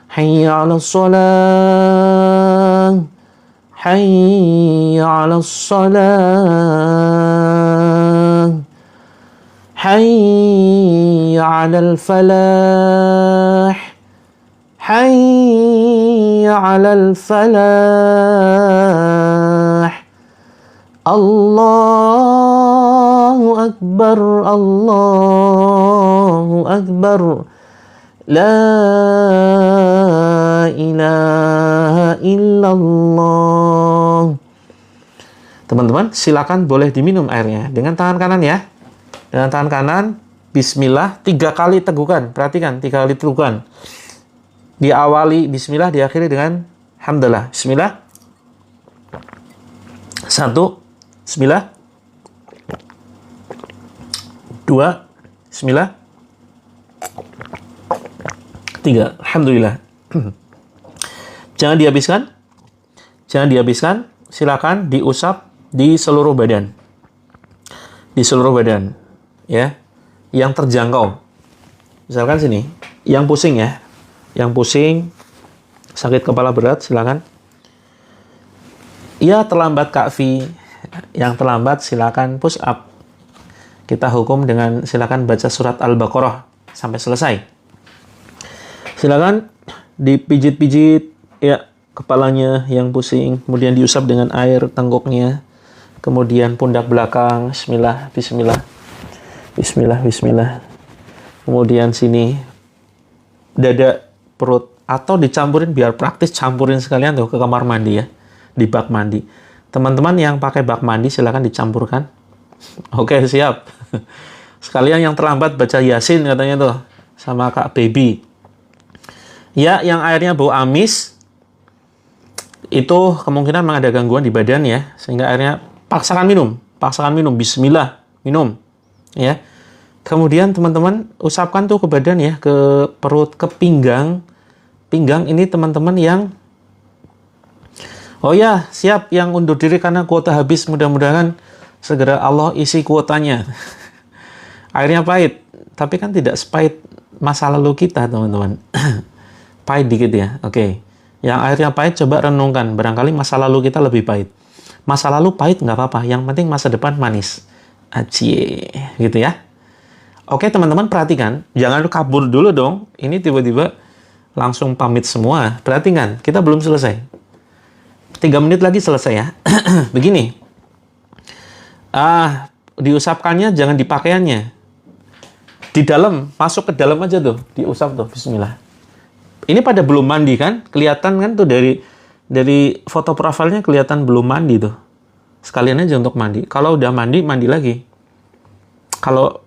حي على الصلاة حي على الصلاة حي على الفلاح حي على الفلاح الله أكبر الله أكبر لا إله إلا الله. Teman-teman, silakan boleh diminum airnya dengan tangan kanan ya. Dengan tangan kanan, bismillah, 3 kali tegukan. Perhatikan, 3 kali tegukan. Diawali bismillah, diakhiri dengan hamdalah. Bismillah. 1, bismillah. 2, bismillah. 3, alhamdulillah. Jangan dihabiskan. Jangan dihabiskan. Silakan diusap di seluruh badan. Di seluruh badan. Ya, yang terjangkau. Misalkan sini, yang pusing ya. Yang pusing, sakit kepala berat, silakan. Ya, terlambat Kak V. Yang terlambat silakan push up. kita hukum dengan silakan baca surat Al-Baqarah sampai selesai. Silakan dipijit-pijit ya kepalanya yang pusing, kemudian diusap dengan air tenggoknya, kemudian pundak belakang, bismillah, bismillah, bismillah, bismillah. Kemudian sini dada, perut, atau dicampurin biar praktis, campurin sekalian tuh ke kamar mandi ya, di bak mandi. Teman-teman yang pakai bak mandi silakan dicampurkan. Oke, siap. Sekalian yang terlambat baca Yasin katanya tuh sama Kak Baby. Ya, yang airnya bau amis itu kemungkinan memang ada gangguan di badan ya, sehingga airnya paksakan minum, bismillah, minum ya. Kemudian teman-teman usapkan tuh ke badan ya, ke perut, ke pinggang. Pinggang ini teman-teman yang oh ya, siap yang undur diri karena kuota habis, mudah-mudahan segera Allah isi kuotanya. Airnya pahit, tapi kan tidak sepahit masa lalu kita, teman-teman. Pahit dikit ya, oke. Yang airnya pahit coba renungkan, barangkali masa lalu kita lebih pahit. Masa lalu pahit nggak apa-apa, yang penting masa depan manis. Acie, gitu ya. Oke teman-teman, perhatikan, jangan kabur dulu dong. Ini tiba-tiba langsung pamit semua. Perhatikan, kita belum selesai. 3 menit lagi selesai ya. Begini. Diusapkannya jangan di pakaiannya. Di dalam, masuk ke dalam aja tuh, diusap tuh, bismillah. Ini pada belum mandi kan? Kelihatan kan tuh dari foto profilnya kelihatan belum mandi tuh. Sekalian aja untuk mandi. Kalau udah mandi, mandi lagi. Kalau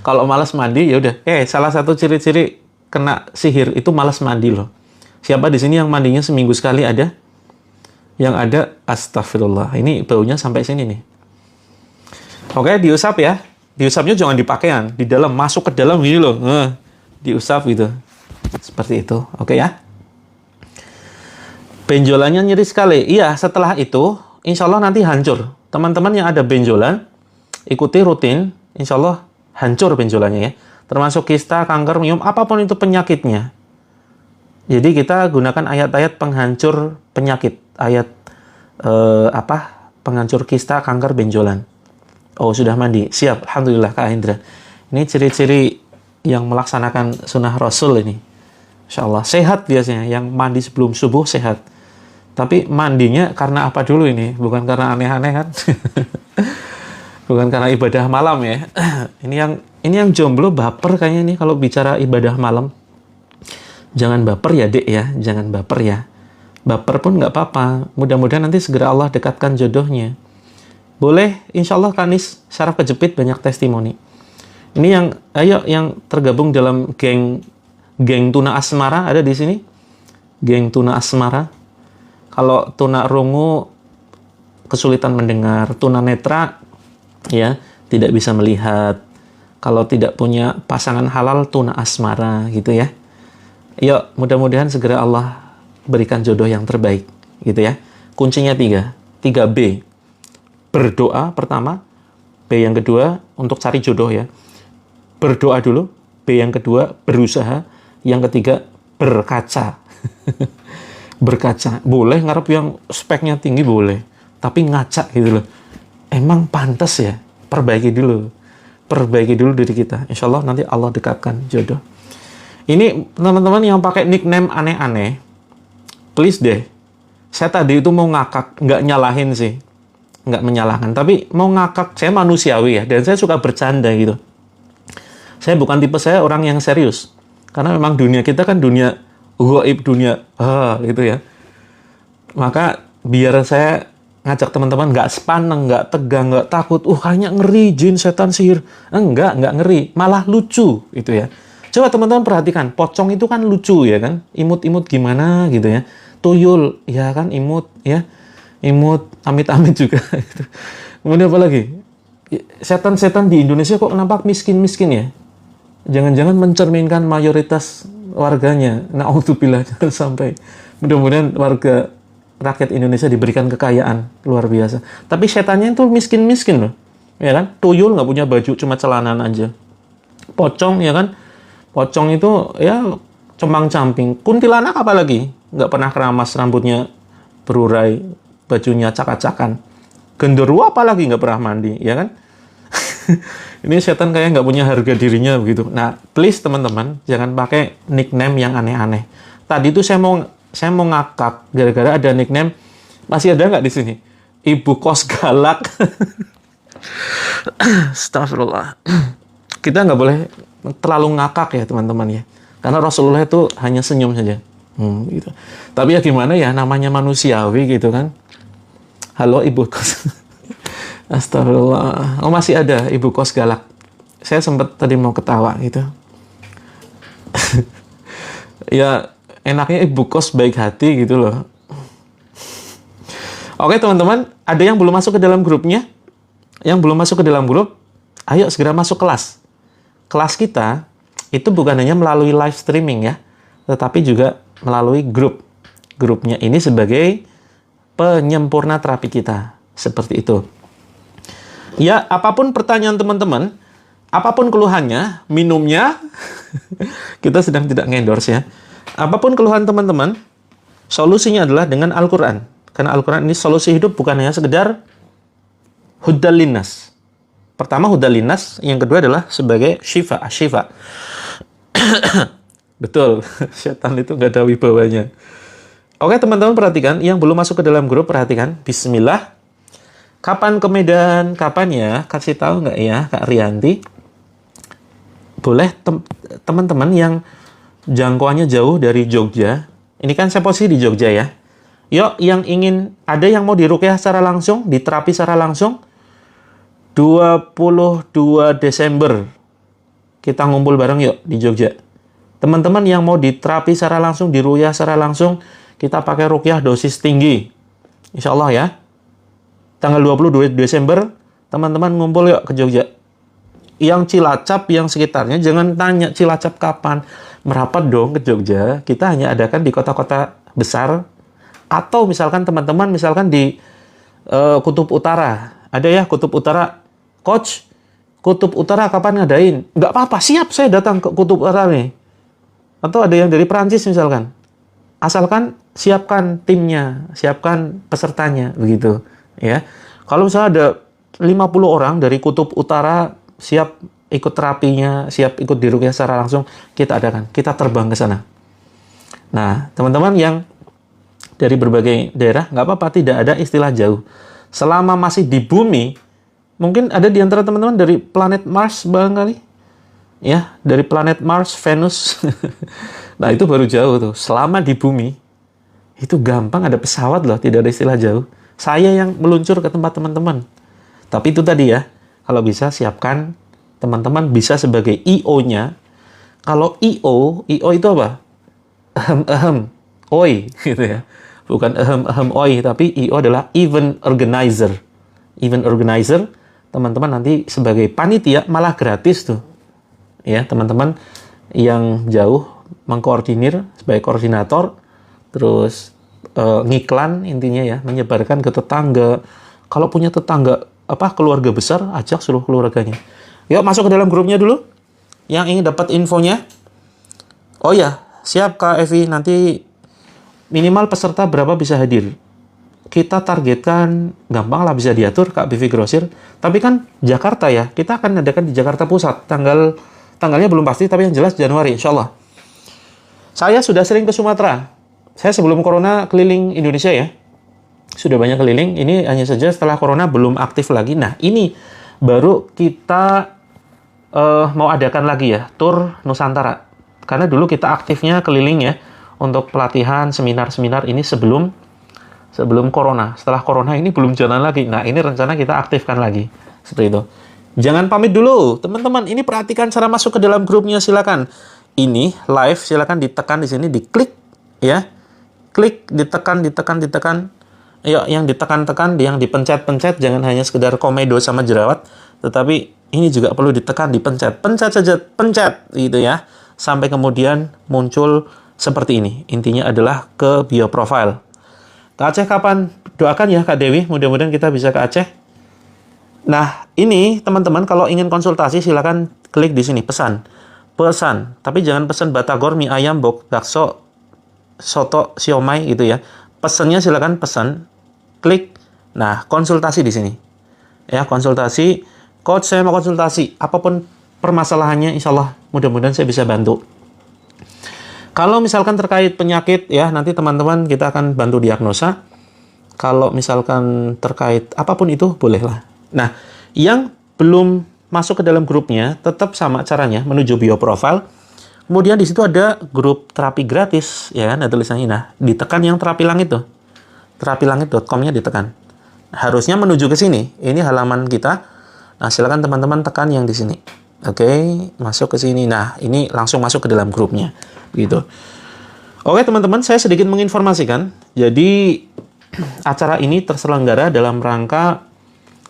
kalau malas mandi ya udah. Salah satu ciri-ciri kena sihir itu malas mandi loh. Siapa di sini yang mandinya seminggu sekali ada? Yang ada, astagfirullah. Ini baunya sampai sini nih. Oke, diusap ya. Diusapnya jangan di pakaian, di dalam, masuk ke dalam gini loh. Diusap gitu. Seperti itu. Oke ya. Benjolannya nyeri sekali. Iya, setelah itu, insya Allah nanti hancur. Teman-teman yang ada benjolan, ikuti rutin, insya Allah hancur benjolannya ya. Termasuk kista, kanker, myom, apapun itu penyakitnya. Jadi kita gunakan ayat-ayat penghancur penyakit. Ayat penghancur kista, kanker, benjolan. Oh, sudah mandi. Siap. Alhamdulillah, Kak Indra. Ini ciri-ciri yang melaksanakan sunnah Rasul ini. Insya Allah. Sehat biasanya. Yang mandi sebelum subuh sehat. Tapi mandinya karena apa dulu ini? Bukan karena aneh-aneh kan? Bukan karena ibadah malam ya. Ini yang jomblo baper kayaknya nih kalau bicara ibadah malam. Jangan baper ya, Dek ya. Jangan baper ya. Baper pun nggak apa-apa. Mudah-mudahan nanti segera Allah dekatkan jodohnya. Boleh, insya Allah Kanis, syaraf kejepit banyak testimoni. Ini yang tergabung dalam geng tuna asmara ada di sini. Geng tuna asmara. Kalau tuna rungu kesulitan mendengar, tuna netra ya tidak bisa melihat. Kalau tidak punya pasangan halal, tuna asmara gitu ya. Yuk, mudah-mudahan segera Allah berikan jodoh yang terbaik gitu ya. Kuncinya 3B. Berdoa pertama, B yang kedua untuk cari jodoh ya. Berdoa dulu, B yang kedua berusaha, yang ketiga berkaca. Berkaca. Boleh ngarep yang speknya tinggi boleh, tapi ngaca gitu loh. Emang pantas ya? Perbaiki dulu diri kita. Insya Allah nanti Allah dekatkan jodoh. Ini teman-teman yang pakai nickname aneh-aneh, please deh. Saya tadi itu mau ngakak, nggak nyalahin sih. Nggak menyalahkan, tapi mau ngakak. Saya manusiawi ya, dan saya suka bercanda gitu. Saya bukan tipe saya orang yang serius. Karena memang dunia kita kan dunia gaib, dunia gitu ya. Maka biar saya ngajak teman-teman nggak sepaneng, nggak tegang, nggak takut. Kayaknya ngeri, jin, setan, sihir. Nggak ngeri. Malah lucu gitu ya. Coba teman-teman perhatikan, pocong itu kan lucu ya kan. Imut-imut gimana gitu ya. Tuyul, ya kan imut ya. Imut, amit-amit juga. Kemudian apa lagi? Setan-setan di Indonesia kok nampak miskin-miskin ya? Jangan-jangan mencerminkan mayoritas warganya. Na'udzubillah, jangan sampai. Mudah-mudahan warga rakyat Indonesia diberikan kekayaan luar biasa. Tapi setannya itu miskin-miskin loh. Ya kan? Tuyul nggak punya baju, cuma celanan aja. Pocong ya kan? Pocong itu ya compang-camping. Kuntilanak apalagi? Nggak pernah keramas, rambutnya berurai, bajunya acak-acakan. Genderuwo apalagi nggak pernah mandi, ya kan? Ini setan kayak nggak punya harga dirinya begitu. Nah, please teman-teman, jangan pakai nickname yang aneh-aneh. Tadi tuh saya mau ngakak gara-gara ada nickname, masih ada nggak di sini? Ibu kos galak. Astagfirullah. Kita nggak boleh terlalu ngakak ya teman-teman ya. Karena Rasulullah itu hanya senyum saja. Gitu. Tapi ya gimana ya, namanya manusiawi gitu kan. Halo ibu kos. Astagfirullah. Oh masih ada ibu kos galak. Saya sempat tadi mau ketawa gitu. Ya enaknya ibu kos baik hati gitu loh. Oke teman-teman, ada yang belum masuk ke dalam grupnya? Yang belum masuk ke dalam grup, ayo segera masuk kelas. Kelas kita itu bukan hanya melalui live streaming ya, tetapi juga melalui grup. Grupnya ini sebagai penyempurna terapi kita. Seperti itu. Ya, apapun pertanyaan teman-teman, apapun keluhannya, minumnya, kita sedang tidak ngendorse ya. Apapun keluhan teman-teman, solusinya adalah dengan Al-Quran. Karena Al-Quran ini solusi hidup, bukan hanya sekedar hudal linnas. Pertama hudal linnas, yang kedua adalah sebagai syifa, asyifa. Betul, setan itu nggak ada wibawanya. Oke teman-teman perhatikan, yang belum masuk ke dalam grup perhatikan, bismillah. Kapan ke Medan? Kapan ya? Kasih tahu nggak ya Kak Rianti? Boleh teman-teman yang jangkauannya jauh dari Jogja. Ini kan saya posisi di Jogja ya. Yuk yang ingin, ada yang mau diruqyah secara langsung, diterapi secara langsung. 22 Desember kita ngumpul bareng yuk di Jogja. Teman-teman yang mau diterapi secara langsung, diruqyah secara langsung, kita pakai ruqyah dosis tinggi. Insya Allah ya. Tanggal 22 Desember, teman-teman ngumpul yuk ke Jogja. Yang Cilacap, yang sekitarnya, jangan tanya Cilacap kapan. Merapat dong ke Jogja. Kita hanya adakan di kota-kota besar. Atau misalkan teman-teman, misalkan di Kutub Utara. Ada ya Kutub Utara. Coach, Kutub Utara kapan ngadain? Nggak apa-apa, siap saya datang ke Kutub Utara nih. Atau ada yang dari Perancis misalkan. Asalkan siapkan timnya, siapkan pesertanya, begitu. Ya, kalau misalnya ada 50 orang dari Kutub Utara siap ikut terapinya, siap ikut diruqyah secara langsung, kita adakan, kita terbang ke sana. Nah, teman-teman yang dari berbagai daerah, nggak apa-apa, tidak ada istilah jauh. Selama masih di bumi, mungkin ada di antara teman-teman dari planet Mars barangkali, ya, dari planet Mars, Venus. Nah, itu baru jauh tuh. Selama di bumi, itu gampang, ada pesawat loh, tidak ada istilah jauh. Saya yang meluncur ke tempat teman-teman. Tapi itu tadi ya, kalau bisa siapkan, teman-teman bisa sebagai IO-nya. Kalau IO itu apa? Oi, gitu ya. Bukan oi, tapi IO adalah event organizer. Event organizer, teman-teman nanti sebagai panitia malah gratis tuh. Ya, teman-teman yang jauh mengkoordinir sebagai koordinator, terus ngiklan intinya ya, menyebarkan ke tetangga. Kalau punya tetangga keluarga besar, ajak seluruh keluarganya. Yuk masuk ke dalam grupnya dulu. Yang ingin dapat infonya. Oh ya, siap Kak Evi, nanti minimal peserta berapa bisa hadir. Kita targetkan, gampang lah bisa diatur Kak Bivi Grosir. Tapi kan Jakarta ya, kita akan adakan di Jakarta Pusat. Tanggalnya belum pasti, tapi yang jelas Januari insya Allah. Saya sudah sering ke Sumatera. Saya sebelum corona keliling Indonesia ya. Sudah banyak keliling. Ini hanya saja setelah corona belum aktif lagi. Nah, ini baru kita mau adakan lagi ya, tur Nusantara. Karena dulu kita aktifnya keliling ya, untuk pelatihan, seminar-seminar ini sebelum corona. Setelah corona ini belum jalan lagi. Nah, ini rencana kita aktifkan lagi. Seperti itu. Jangan pamit dulu. Teman-teman, ini perhatikan cara masuk ke dalam grupnya, silakan. Ini live, silakan ditekan di sini, diklik ya. Klik, ditekan. Ayo, yang ditekan-tekan, yang dipencet-pencet, jangan hanya sekedar komedo sama jerawat, tetapi ini juga perlu ditekan, dipencet. Pencet saja, pencet gitu ya. Sampai kemudian muncul seperti ini. Intinya adalah ke bio profile. Kak Aceh kapan? Doakan ya Kak Dewi, mudah-mudahan kita bisa ke Aceh. Nah, ini teman-teman kalau ingin konsultasi silakan klik di sini, pesan. Tapi jangan pesan batagor, mie ayam, bakso, soto, siomay gitu ya. Pesannya silakan pesan, klik. Nah, konsultasi di sini. Ya, konsultasi Coach, saya mau konsultasi. Apapun permasalahannya, insya Allah mudah-mudahan saya bisa bantu. Kalau misalkan terkait penyakit, ya nanti teman-teman kita akan bantu diagnosa. Kalau misalkan terkait apapun itu, bolehlah. Nah, yang belum masuk ke dalam grupnya, tetap sama caranya, menuju bio profile. Kemudian di situ ada grup terapi gratis, ya kan, ada tulisannya. Nah, ditekan yang terapi langit tuh. terapilangit.com-nya ditekan. Harusnya menuju ke sini. Ini halaman kita. Nah, silakan teman-teman tekan yang di sini. Oke, masuk ke sini. Nah, ini langsung masuk ke dalam grupnya. Gitu. Oke, teman-teman, saya sedikit menginformasikan. Jadi, acara ini terselenggara dalam rangka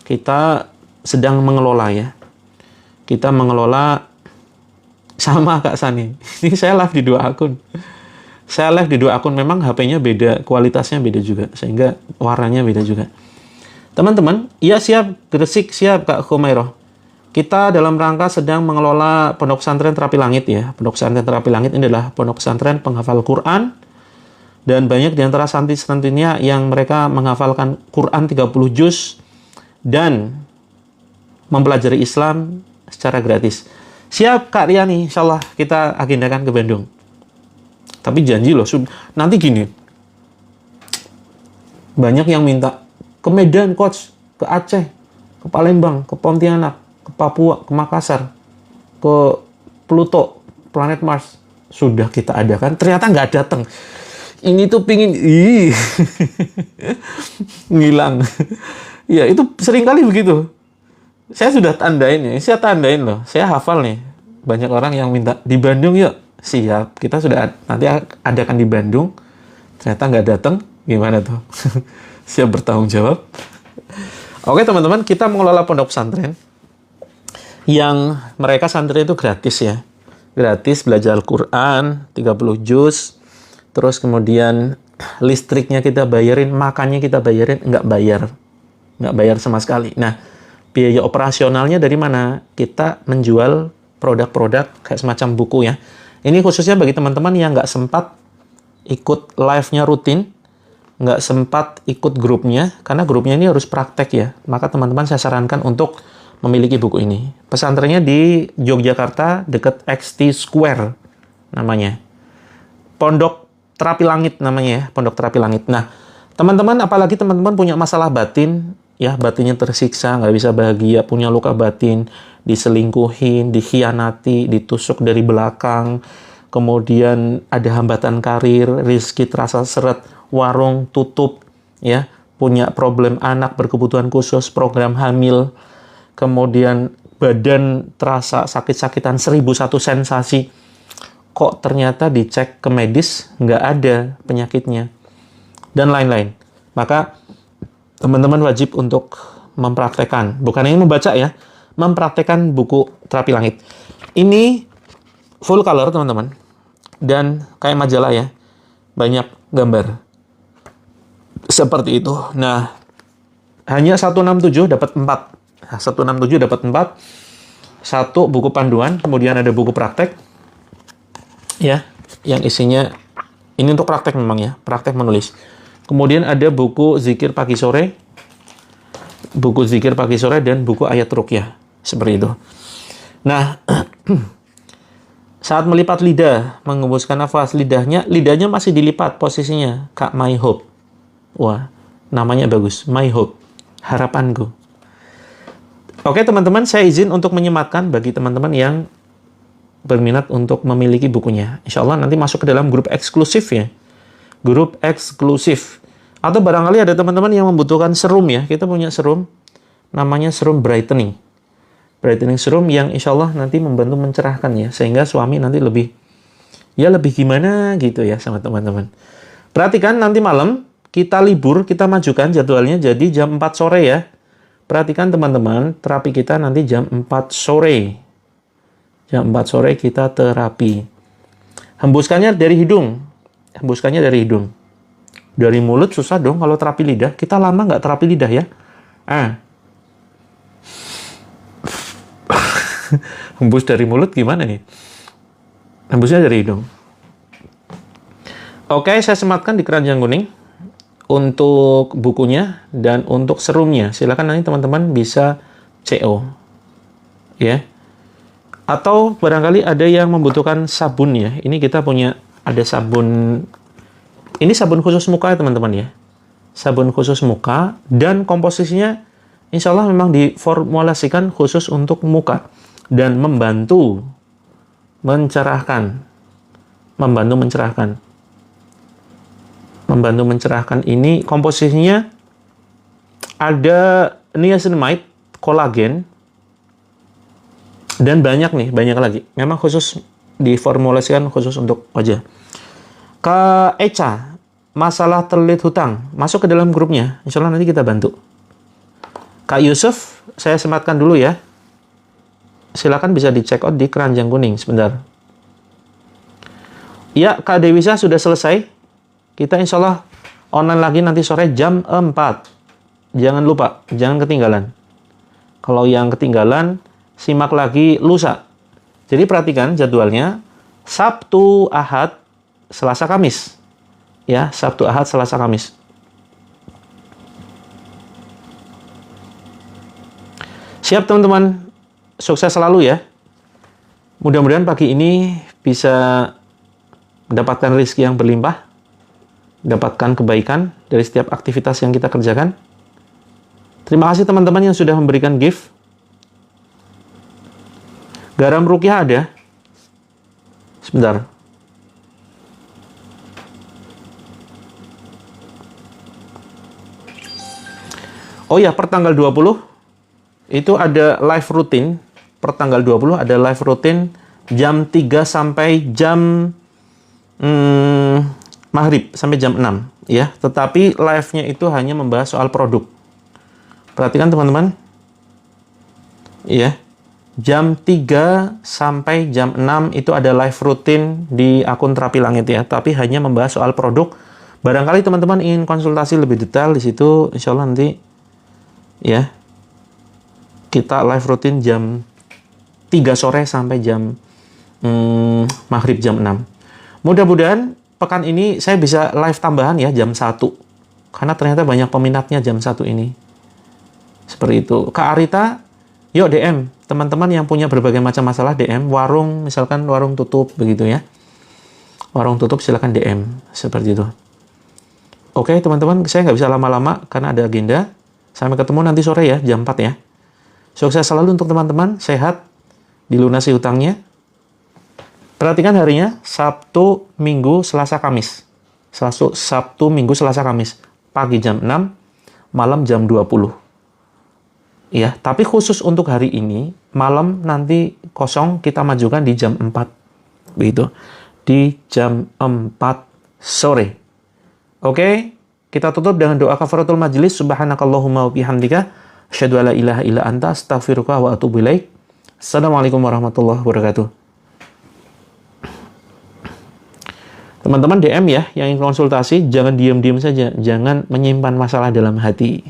kita sedang mengelola ya. Kita mengelola sama Kak Sani. Ini saya live di 2 akun. Saya live di 2 akun, memang HP-nya beda, kualitasnya beda juga, sehingga warnanya beda juga. Teman-teman, ya siap, Gresik siap Kak Khumairah. Kita dalam rangka sedang mengelola Pondok Pesantren Terapi Langit ya. Pondok Pesantren Terapi Langit ini adalah pondok pesantren penghafal Quran, dan banyak di antara santri-santrinya yang mereka menghafalkan Quran 30 juz dan mempelajari Islam secara gratis. Siap Kak Riani, insya Allah kita agendakan ke Bandung. Tapi janji loh, nanti gini, banyak yang minta ke Medan, Coach, ke Aceh, ke Palembang, ke Pontianak, ke Papua, ke Makassar, ke Pluto, planet Mars. Sudah kita adakan, ternyata nggak datang. Ini tuh pingin, ngilang. Ya, itu seringkali begitu. Saya sudah tandain ya, saya tandain loh. Saya hafal nih. Banyak orang yang minta di Bandung yuk. Siap, kita sudah nanti adakan di Bandung. Ternyata nggak datang, gimana tuh? Siap bertanggung jawab. Oke teman-teman, kita mengelola pondok pesantren yang mereka santri itu gratis ya. Gratis belajar Al-Quran, 30 juz. Terus kemudian listriknya kita bayarin, makannya kita bayarin, nggak bayar sama sekali. Nah, biaya operasionalnya dari mana? Kita menjual produk-produk kayak semacam buku ya. Ini khususnya bagi teman-teman yang nggak sempat ikut live-nya rutin, nggak sempat ikut grupnya, karena grupnya ini harus praktek ya. Maka teman-teman saya sarankan untuk memiliki buku ini. Pesantrennya di Yogyakarta, dekat XT Square namanya. Pondok Terapi Langit namanya ya, Pondok Terapi Langit. Nah, teman-teman, apalagi teman-teman punya masalah batin, ya batinnya tersiksa, nggak bisa bahagia, punya luka batin, diselingkuhin, dikhianati, ditusuk dari belakang, kemudian ada hambatan karir, rezeki terasa seret, warung tutup, ya, punya problem anak berkebutuhan khusus, program hamil, kemudian badan terasa sakit-sakitan, 1001 sensasi, kok ternyata dicek ke medis nggak ada penyakitnya, dan lain-lain. Maka teman-teman wajib untuk mempraktekkan, bukan hanya membaca ya, mempraktekkan buku Terapi Langit. Ini full color teman-teman, dan kayak majalah ya, banyak gambar seperti itu. Nah, hanya 167 dapat 4. Nah, 167 dapat 4. 1 buku panduan, kemudian ada buku praktek ya, yang isinya ini untuk praktek memang ya, praktek menulis. Kemudian ada buku zikir pagi sore, dan buku ayat ruqyah, seperti itu. Nah, saat melipat lidah, mengembuskan nafas, lidahnya masih dilipat posisinya, Kak My Hope. Wah, namanya bagus, My Hope, harapanku. Oke teman-teman, saya izin untuk menyematkan bagi teman-teman yang berminat untuk memiliki bukunya. Insya Allah nanti masuk ke dalam grup eksklusif ya. Grup eksklusif. Atau barangkali ada teman-teman yang membutuhkan serum ya. Kita punya serum, namanya serum brightening. Brightening serum yang insya Allah nanti membantu mencerahkan ya. Sehingga suami nanti lebih gimana gitu ya sama teman-teman. Perhatikan nanti malam kita libur, kita majukan jadwalnya jadi jam 4 sore ya. Perhatikan teman-teman, terapi kita nanti jam 4 sore. Jam 4 sore kita terapi. Hembuskannya dari hidung. Dari mulut susah dong kalau terapi lidah. Kita lama nggak terapi lidah ya. Hembus dari mulut gimana nih? Hembusnya dari hidung. Oke, saya sematkan di keranjang kuning untuk bukunya dan untuk serumnya. Silakan nanti teman-teman bisa CO. ya. Atau barangkali ada yang membutuhkan sabun ya. Ini kita punya ada sabun. Ini sabun khusus muka ya teman-teman ya. Sabun khusus muka dan komposisinya insya Allah memang diformulasikan khusus untuk muka dan membantu mencerahkan. Membantu mencerahkan ini komposisinya ada niacinamide, kolagen, dan banyak lagi. Memang khusus diformulasikan khusus untuk wajah. Kak Eca, masalah terlilit hutang, masuk ke dalam grupnya. Insya Allah nanti kita bantu. Kak Yusuf, saya sematkan dulu ya. Silakan bisa dicek out di keranjang kuning. Sebentar. Ya, Kak Dewisa sudah selesai. Kita insya Allah online lagi nanti sore jam 4. Jangan lupa, jangan ketinggalan. Kalau yang ketinggalan, simak lagi lusa. Jadi perhatikan jadwalnya. Sabtu, Ahad, Selasa, Kamis. Ya, Sabtu, Ahad, Selasa, Kamis. Siap teman-teman. Sukses selalu ya. Mudah-mudahan pagi ini bisa mendapatkan rezeki yang berlimpah. Mendapatkan kebaikan dari setiap aktivitas yang kita kerjakan. Terima kasih teman-teman yang sudah memberikan gift. Garam rukyah ada. Sebentar. Oh ya, per tanggal 20 itu ada live rutin. Per tanggal 20 ada live rutin jam 3 sampai jam maghrib sampai jam 6 ya. Tetapi live-nya itu hanya membahas soal produk. Perhatikan teman-teman. Ya. Jam 3 sampai jam 6 itu ada live rutin di akun Terapi Langit ya, tapi hanya membahas soal produk. Barangkali teman-teman ingin konsultasi lebih detail di situ, insya Allah nanti ya kita live rutin jam 3 sore sampai jam maghrib jam 6. Mudah-mudahan pekan ini saya bisa live tambahan ya jam 1. Karena ternyata banyak peminatnya jam 1 ini. Seperti itu. Kak Arita, yuk DM. Teman-teman yang punya berbagai macam masalah DM. Warung, misalkan warung tutup begitu ya. Warung tutup silakan DM. Seperti itu. Oke teman-teman, saya nggak bisa lama-lama karena ada agenda. Sampai ketemu nanti sore ya, jam 4 ya. Sukses selalu untuk teman-teman. Sehat. Dilunasi hutangnya. Perhatikan harinya, Sabtu, Minggu, Selasa, Kamis. Sabtu, Minggu, Selasa, Kamis. Pagi jam 6, malam jam 20. Ya, tapi khusus untuk hari ini, malam nanti kosong kita majukan di jam 4. Begitu. Di jam 4 sore. Oke, kita tutup dengan doa kafaratul majelis. Subhanakallahumma wa bihamdika, asyhadu alla ilaha illa anta, astaghfiruka wa atubu ilaik. Assalamualaikum warahmatullahi wabarakatuh. Teman-teman DM ya, yang ingin konsultasi, jangan diam-diam saja. Jangan menyimpan masalah dalam hati.